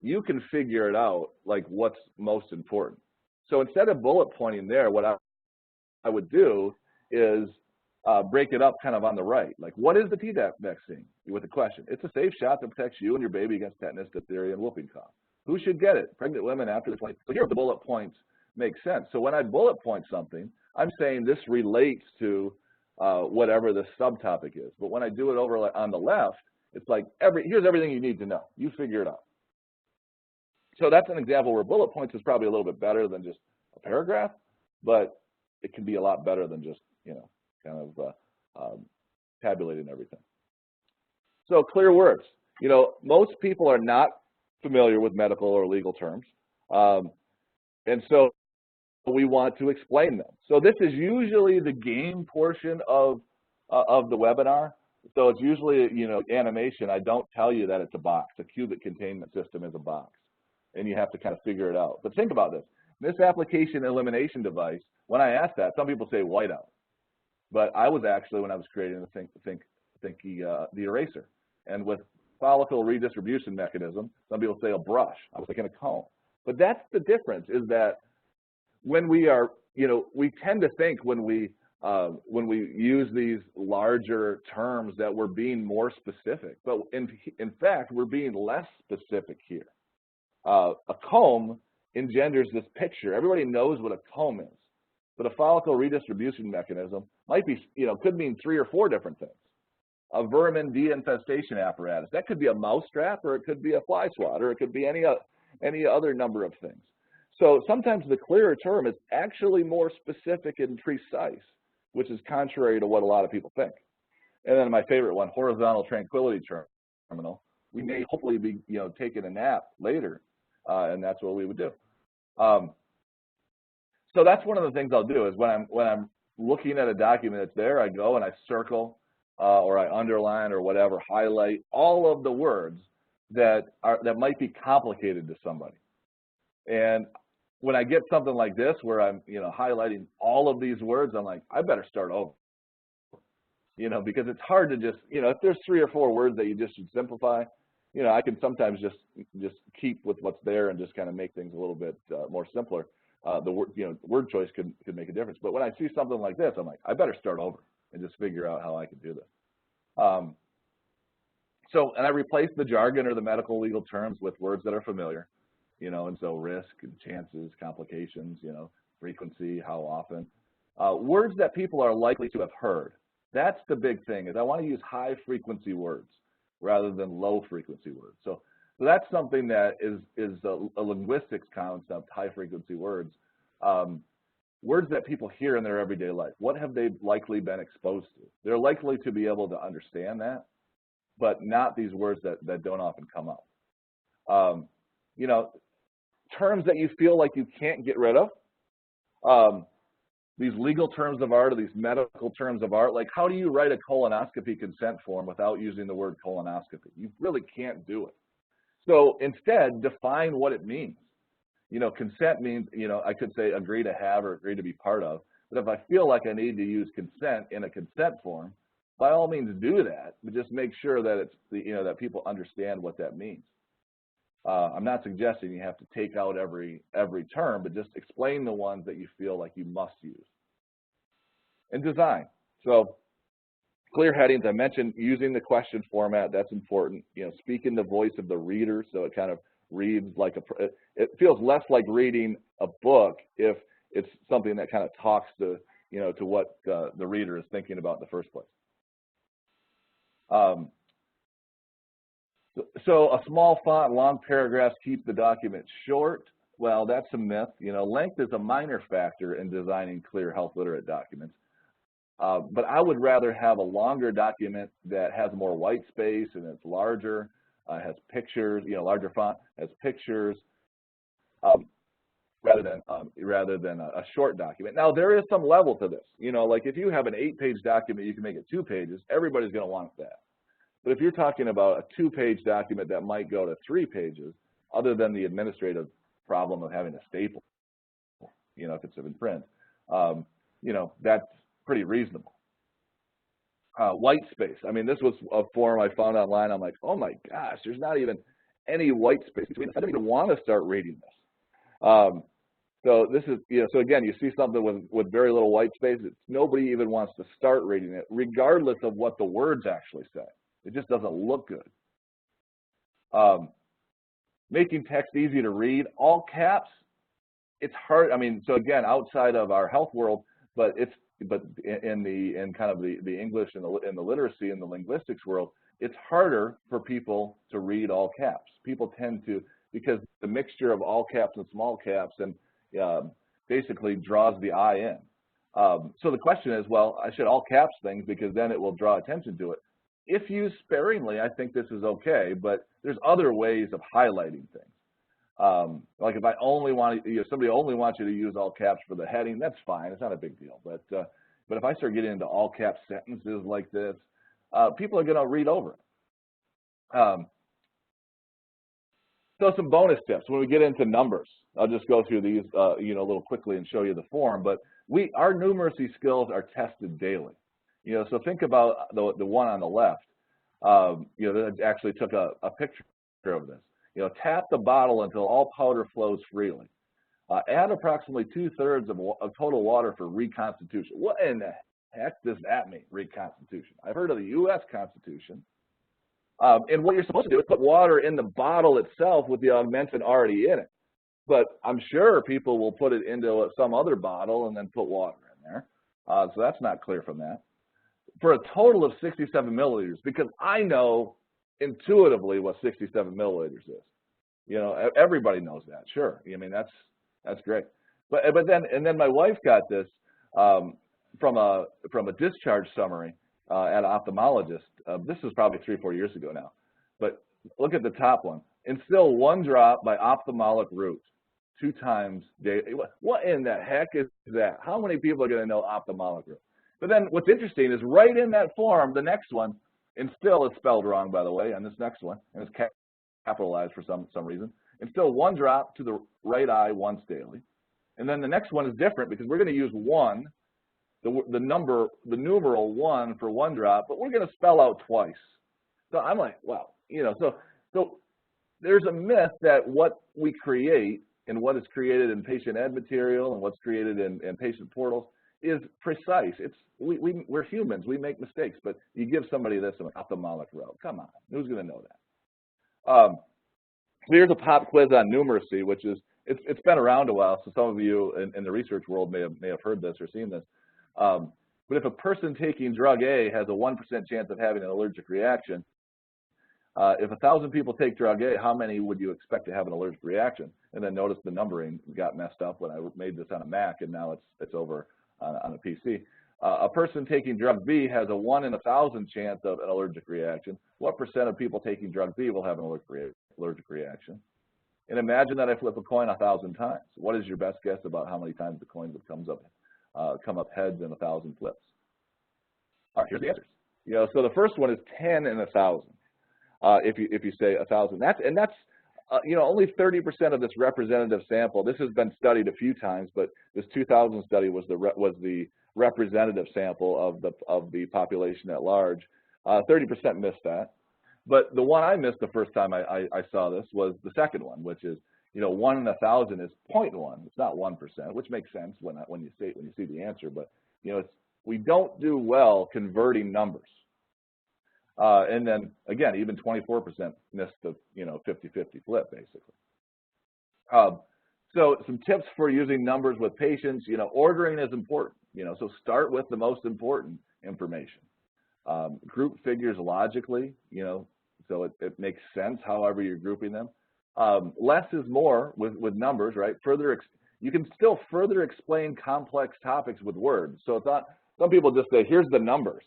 Speaker 2: You can figure it out, like what's most important. So instead of bullet pointing there, what I would do is break it up kind of on the right. Like, what is the Tdap vaccine? With a question. It's a safe shot that protects you and your baby against tetanus, diphtheria, and whooping cough. Who should get it? Pregnant women after the 20th. So here the bullet points make sense. So when I bullet point something, I'm saying this relates to whatever the subtopic is. But when I do it over on the left, it's like, here's everything you need to know. You figure it out. So that's an example where bullet points is probably a little bit better than just a paragraph, but it can be a lot better than just, kind of tabulating everything. So clear words. Most people are not familiar with medical or legal terms, and so we want to explain them. So this is usually the game portion of the webinar. So it's usually, animation. I don't tell you that it's a box. A qubit containment system is a box, and you have to kind of figure it out. But think about this. This application elimination device, when I ask that, some people say whiteout. But I was actually, when I was creating the eraser. And with follicle redistribution mechanism, some people say a brush. I was thinking a comb. But that's the difference, is that when we are, we tend to think when we use these larger terms that we're being more specific. But in fact, we're being less specific here. A comb engenders this picture. Everybody knows what a comb is. But a follicle redistribution mechanism might be, could mean 3 or 4 different things. A vermin de-infestation apparatus. That could be a mouse trap, or it could be a fly swatter, or it could be any other number of things. So sometimes the clearer term is actually more specific and precise, which is contrary to what a lot of people think. And then my favorite one, horizontal tranquility terminal. We may hopefully be, taking a nap later, and that's what we would do. So that's one of the things I'll do is when I'm looking at a document that's there, I go and I circle or I underline or whatever, highlight all of the words that might be complicated to somebody. And when I get something like this where I'm highlighting all of these words, I'm like, I better start over. Because it's hard to just, if there's 3 or 4 words that you just should simplify, I can sometimes just keep with what's there and just kind of make things a little bit more simpler. The word choice could make a difference. But when I see something like this, I'm like, I better start over and just figure out how I can do this. And I replace the jargon or the medical legal terms with words that are familiar, and so risk and chances, complications, frequency, how often. Words that people are likely to have heard. That's the big thing, is I want to use high frequency words rather than low frequency words. So that's something that is a linguistics concept, high frequency words. Words that people hear in their everyday life. What have they likely been exposed to? They're likely to be able to understand that, but not these words that don't often come up. Terms that you feel like you can't get rid of. These legal terms of art or these medical terms of art, like how do you write a colonoscopy consent form without using the word colonoscopy? You really can't do it. So instead, define what it means. Consent means, I could say agree to have or agree to be part of, but if I feel like I need to use consent in a consent form, by all means do that, but just make sure that it's, that people understand what that means. I'm not suggesting you have to take out every term, but just explain the ones that you feel like you must use. And design. So clear headings, I mentioned using the question format, that's important. Speak in the voice of the reader, so it kind of reads like it feels less like reading a book if it's something that kind of talks to, to what the reader is thinking about in the first place. So a small font, long paragraphs keep the document short. Well, that's a myth. Length is a minor factor in designing clear health literate documents. But I would rather have a longer document that has more white space and it's larger, has pictures, larger font, has pictures, rather than a short document. Now, there is some level to this. Like if you have an 8-page document, you can make it 2 pages. Everybody's going to want that. But if you're talking about a 2-page document that might go to 3 pages, other than the administrative problem of having a staple, if it's in print, that's pretty reasonable. White space. I mean, this was a form I found online. I'm like, oh my gosh, there's not even any white space between this. I don't even want to start reading this. So this is, so again, you see something with very little white space. Nobody even wants to start reading it, regardless of what the words actually say. It just doesn't look good. Making text easy to read, all caps, it's hard. I mean, so again, outside of our health world, but in kind of the English and the literacy and the linguistics world, it's harder for people to read all caps. People tend to, because the mixture of all caps and small caps and basically draws the eye in. So the question is, well, I should all caps things because then it will draw attention to it. If used sparingly, I think this is okay, but there's other ways of highlighting things. Like if I only want, if somebody only wants you to use all caps for the heading, that's fine. It's not a big deal. But if I start getting into all caps sentences like this, people are going to read over it. So some bonus tips when we get into numbers. I'll just go through these, a little quickly and show you the form. But our numeracy skills are tested daily. So think about the one on the left. That actually took a picture of this. Tap the bottle until all powder flows freely. Add approximately 2/3 of total water for reconstitution. What in the heck does that mean, reconstitution? I've heard of the U.S. Constitution. And what you're supposed to do is put water in the bottle itself with the augmentant already in it. But I'm sure people will put it into some other bottle and then put water in there. So that's not clear from that. For a total of 67 milliliters, because I know intuitively what 67 milliliters is. Everybody knows that, sure. I mean, that's great. But then my wife got this from a discharge summary at an ophthalmologist. This was probably 3 or 4 years ago now. But look at the top one. Instill 1 drop by ophthalmic route. 2 times daily. What in the heck is that? How many people are going to know ophthalmic rule? But then what's interesting is right in that form, the next one, and still it's spelled wrong, by the way, on this next one, and it's capitalized for some reason, and still 1 drop to the right eye once daily. And then the next one is different because we're going to use 1, the numeral 1 for 1 drop, but we're going to spell out twice. So I'm like, wow, you know, so there's a myth that what we create and what is created in patient ed material and what's created in patient portals is precise. We're humans, we make mistakes, but you give somebody this an ophthalmic row. Come on, who's going to know that? Here's a pop quiz on numeracy, which is, it's been around a while, so some of you in the research world may have heard this or seen this. But if a person taking drug A has a 1% chance of having an allergic reaction, if 1,000 people take drug A, how many would you expect to have an allergic reaction? And then notice the numbering got messed up when I made this on a Mac, and now it's over on a PC. A person taking drug B has a 1 in 1,000 chance of an allergic reaction. What percent of people taking drug B will have an allergic reaction? And imagine that I flip a coin 1,000 times. What is your best guess about how many times the coin would come up heads in 1,000 flips? All right, here's the answers. You know, so the first one is 10 in 1,000. If you say 1,000, that's you know, only 30% of this representative sample. This has been studied a few times, but this 2000 study was the representative sample of the population at large. 30% missed that. But the one I missed the first time I saw this was the second one, which is, you know, 1 in 1,000 is 0.1. It's not 1%, which makes sense when you see the answer. But you know, we don't do well converting numbers. And then again, even 24% missed the 50-50 flip basically. So some tips for using numbers with patients. You know, ordering is important. You know, so start with the most important information. Group figures logically. You know, so it makes sense however you're grouping them. Less is more with numbers, right? You can still further explain complex topics with words. So it's not, some people just say, here's the numbers,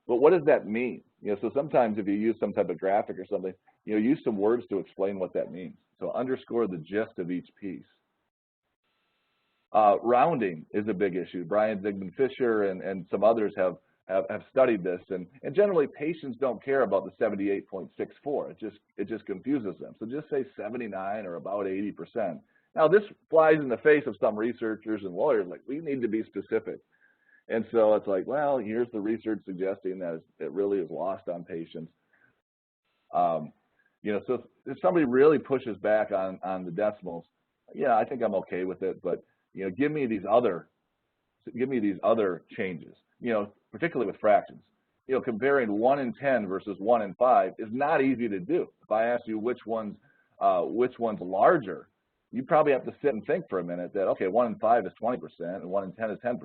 Speaker 2: but what does that mean? You know, so sometimes if you use some type of graphic or something, you know, use some words to explain what that means. So underscore the gist of each piece. Rounding is a big issue. Brian Zygmunt Fisher and some others have studied this, and generally patients don't care about the 78.64. It just confuses them. So just say 79 or about 80%. Now this flies in the face of some researchers and lawyers, like we need to be specific. And so it's like, well, here's the research suggesting that it really is lost on patients. You know, so if somebody really pushes back on the decimals, yeah, I think I'm okay with it. But you know, give me these other changes. You know, particularly with fractions. You know, comparing 1 in 10 versus 1 in 5 is not easy to do. If I ask you which one's larger, you probably have to sit and think for a minute that, okay, 1 in 5 is 20% and 1 in 10 is 10%.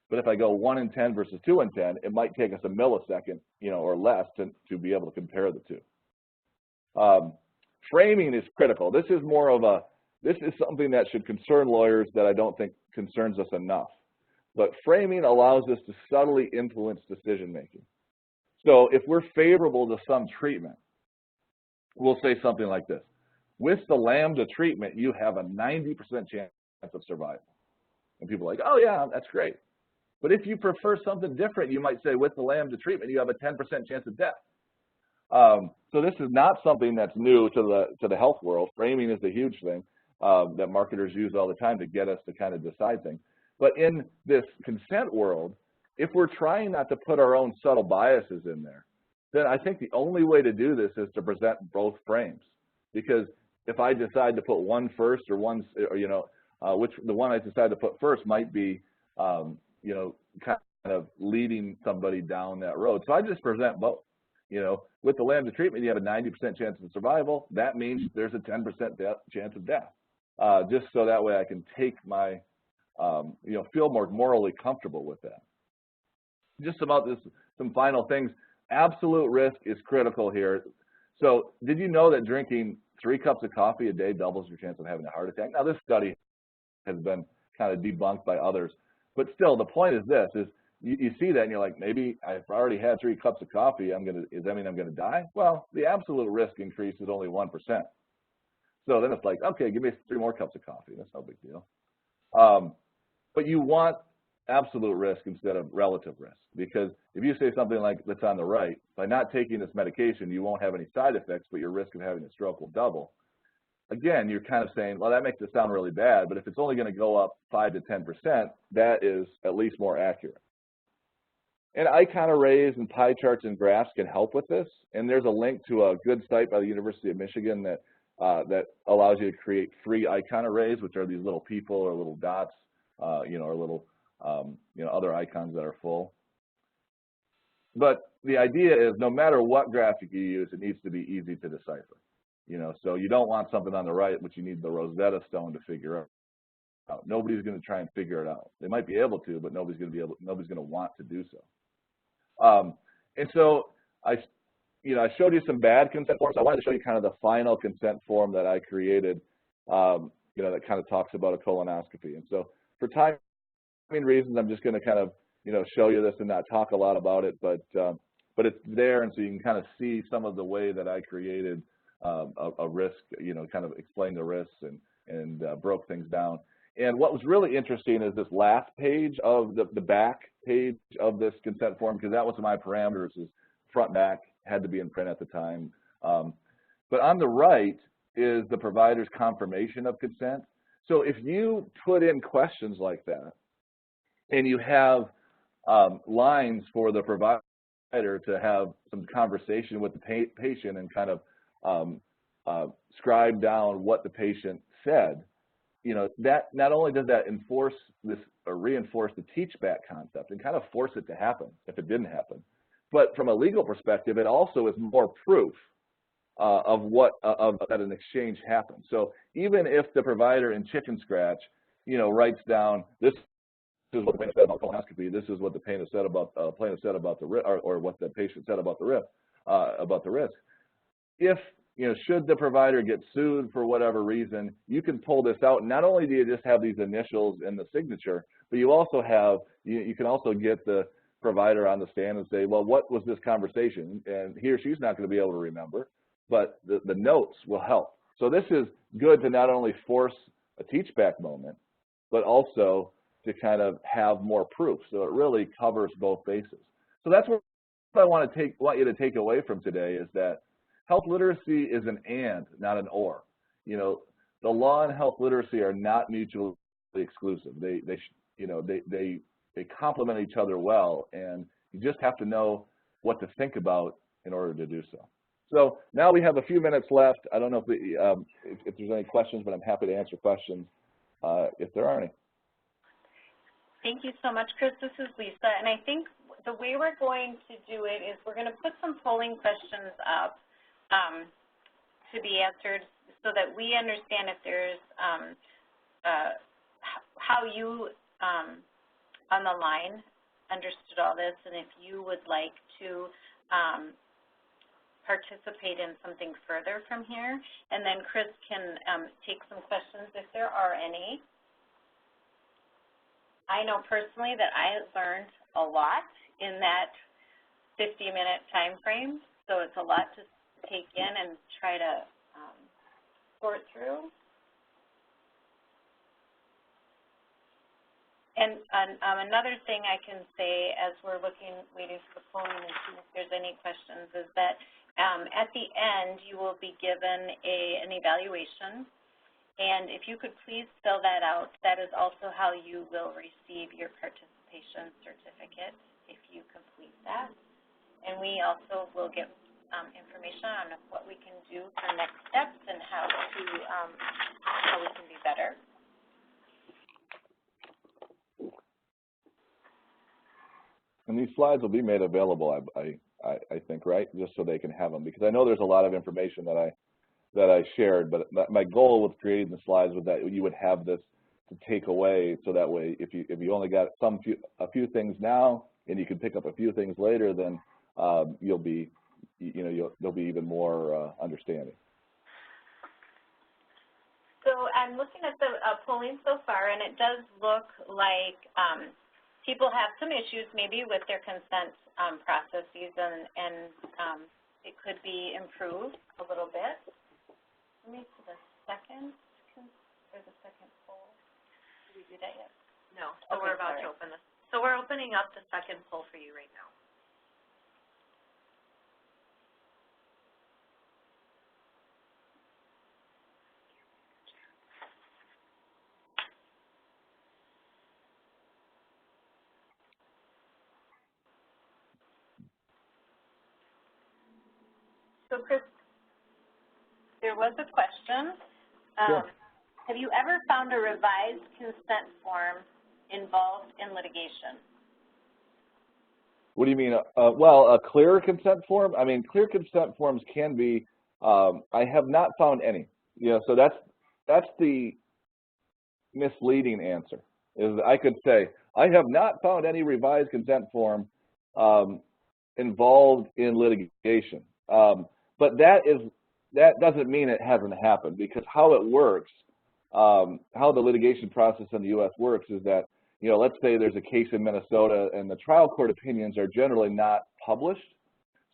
Speaker 2: But if I go 1 in 10 versus 2 in 10, it might take us a millisecond, you know, or less to be able to compare the two. Framing is critical. This is something that should concern lawyers that I don't think concerns us enough. But framing allows us to subtly influence decision making. So if we're favorable to some treatment, we'll say something like this: with the lambda treatment, you have a 90% chance of survival. And people are like, oh yeah, that's great. But if you prefer something different, you might say with the lambda treatment, you have a 10% chance of death. So this is not something that's new to the health world. Framing is a huge thing that marketers use all the time to get us to kind of decide things. But in this consent world, if we're trying not to put our own subtle biases in there, then I think the only way to do this is to present both frames. Because if I decide to put one first or you know, the one I decide to put first might be, you know, kind of leading somebody down that road. So I just present both. You know, with the lambda treatment, you have a 90% chance of survival. That means there's a 10% chance of death. Just so that way I can take my, you know, feel more morally comfortable with that. Just about this, some final things. Absolute risk is critical here. So did you know that drinking 3 cups of coffee a day doubles your chance of having a heart attack? Now this study has been kind of debunked by others, but still the point is this, is you see that and you're like, maybe I've already had 3 cups of coffee, does that mean I'm gonna die? Well, the absolute risk increase is only 1%. So then it's like, okay, give me 3 more cups of coffee. That's no big deal. But you want absolute risk instead of relative risk, because if you say something like that's on the right, by not taking this medication, you won't have any side effects, but your risk of having a stroke will double. Again, you're kind of saying, well, that makes it sound really bad, but if it's only going to go up 5 to 10%, that is at least more accurate. And icon arrays and pie charts and graphs can help with this. And there's a link to a good site by the University of Michigan that that allows you to create free icon arrays, which are these little people or little dots, or little other icons that are full. But the idea is, no matter what graphic you use, it needs to be easy to decipher. So you don't want something on the right, which you need the Rosetta Stone to figure out. Nobody's going to try and figure it out. They might be able to, but nobody's going to want to do so. And so I showed you some bad consent forms. I wanted to show you kind of the final consent form that I created, that kind of talks about a colonoscopy. And so for timing reasons, I'm just going to kind of, show you this and not talk a lot about it, but it's there, and so you can kind of see some of the way that I created a risk, kind of explained the risks and broke things down. And what was really interesting is this last page of the back page of this consent form, because that was my parameters, is front and back, had to be in print at the time. But on the right is the provider's confirmation of consent. So if you put in questions like that, and you have lines for the provider to have some conversation with the patient and kind of scribe down what the patient said, that not only does that enforce this or reinforce the teach back concept and kind of force it to happen if it didn't happen, but from a legal perspective, it also is more proof that an exchange happened. So even if the provider in chicken scratch, writes down, this is what the patient said about colonoscopy, this is what the plaintiff said about the risk, or what the patient said about the risk. If should the provider get sued for whatever reason, you can pull this out. Not only do you just have these initials in the signature, but you also have, you can also get the provider on the stand and say, well, what was this conversation? And he or she's not going to be able to remember, but the notes will help. So this is good to not only force a teach back moment, but also to kind of have more proof. So it really covers both bases. So that's what I want you to take away from today, is that health literacy is an and, not an or. The law and health literacy are not mutually exclusive. They complement each other well, and you just have to know what to think about in order to do so. So now we have a few minutes left. I don't know if there's any questions, but I'm happy to answer questions if there are any.
Speaker 1: Thank you so much, Chris. This is Lisa, and I think the way we're going to do it is we're going to put some polling questions up to be answered so that we understand if there's how you on the line understood all this, and if you would like to participate in something further from here. And then Chris can take some questions if there are any. I know personally that I learned a lot in that 50-minute time frame, so it's a lot to take in and try to sort through. And another thing I can say as we're waiting for the polling and see if there's any questions is that at the end you will be given an evaluation. And if you could please fill that out, that is also how you will receive your participation certificate if you complete that. And we also will get information on what we can do for next steps and how we can be better.
Speaker 2: And these slides will be made available, I think, right? Just so they can have them, because I know there's a lot of information that I shared, but my goal with creating the slides was that you would have this to take away, so that way if you only got a few things now and you can pick up a few things later, then there'll be even more understanding.
Speaker 1: So I'm looking at the polling so far, and it does look like people have some issues maybe with their consent processes, and it could be improved a little bit. Let me see this. second, or the second poll? Did we do that yet?
Speaker 3: No, so we're about to open this. So we're opening up the second poll for you right now.
Speaker 1: So, Chris, there was a question.
Speaker 2: Sure.
Speaker 1: Have you ever found a revised consent form involved in litigation?
Speaker 2: What do you mean? Well, a clear consent form? I mean, clear consent forms can be, I have not found any. You know, so that's the misleading answer, is I could say, I have not found any revised consent form involved in litigation. But that doesn't mean it hasn't happened, because how it works, how the litigation process in the U.S. works is that, you know, let's say there's a case in Minnesota and the trial court opinions are generally not published.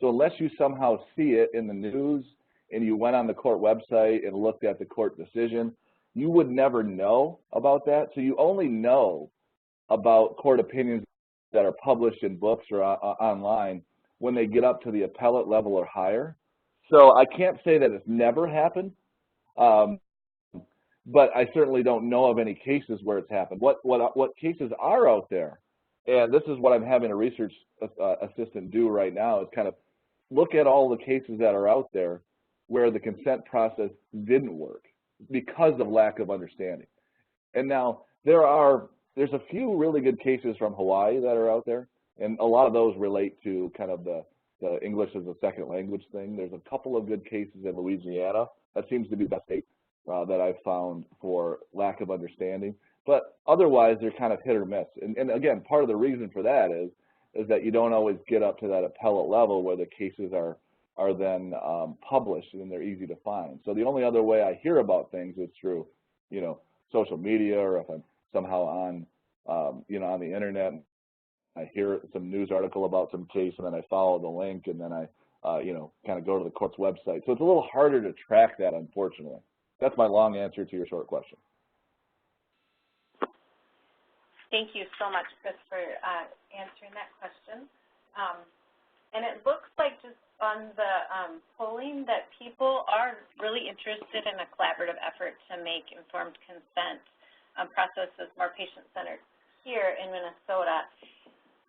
Speaker 2: So unless you somehow see it in the news and you went on the court website and looked at the court decision, you would never know about that. So you only know about court opinions that are published in books or online when they get up to the appellate level or higher. So I can't say that it's never happened, but I certainly don't know of any cases where it's happened. What cases are out there, and this is what I'm having a research assistant do right now, is kind of look at all the cases that are out there where the consent process didn't work because of lack of understanding. And now there's a few really good cases from Hawaii that are out there, and a lot of those relate to kind of the English as a second language thing. There's a couple of good cases in Louisiana. That seems to be the best state that I've found for lack of understanding. But otherwise, they're kind of hit or miss. And again, part of the reason for that is that you don't always get up to that appellate level where the cases are then published and they're easy to find. So the only other way I hear about things is through, you know, social media, or if I'm somehow on, you know, on the internet. I hear some news article about some case, and then I follow the link, and then I, you know, kind of go to the court's website. So it's a little harder to track that, unfortunately. That's my long answer to your short question.
Speaker 1: Thank you so much, Chris, for answering that question. And it looks like just on the polling that people are really interested in a collaborative effort to make informed consent processes more patient-centered here in Minnesota.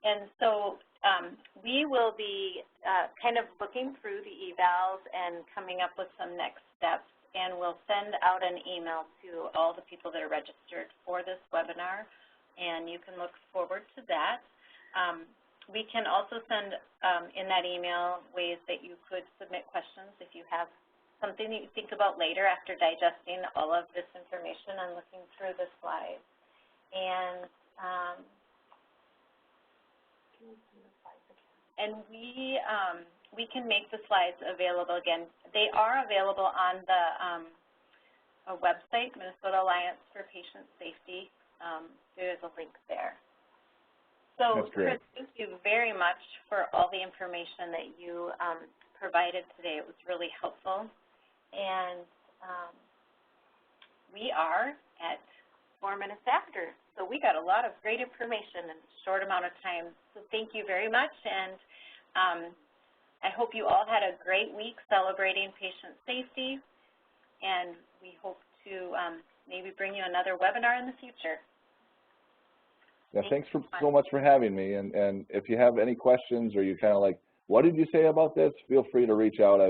Speaker 1: And so we will be kind of looking through the evals and coming up with some next steps, and we'll send out an email to all the people that are registered for this webinar, and you can look forward to that. We can also send in that email ways that you could submit questions if you have something that you think about later after digesting all of this information and looking through the slides. And we can make the slides available again. They are available on the website, Minnesota Alliance for Patient Safety. There's a link there. So, Chris, thank you very much for all the information that you provided today. It was really helpful. And we are at 4 minutes after. So we got a lot of great information in a short amount of time. So thank you very much. And I hope you all had a great week celebrating patient safety. And we hope to maybe bring you another webinar in the future.
Speaker 2: Yeah, thanks so much for having me. And if you have any questions, or you kind of like, what did you say about this? Feel free to reach out.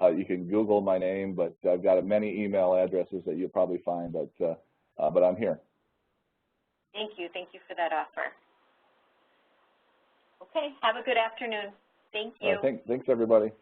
Speaker 2: You can Google my name, but I've got many email addresses that you'll probably find. But I'm here.
Speaker 1: Thank you. Thank you for that offer. Okay. Have a good afternoon. Thank you.
Speaker 2: Thanks everybody.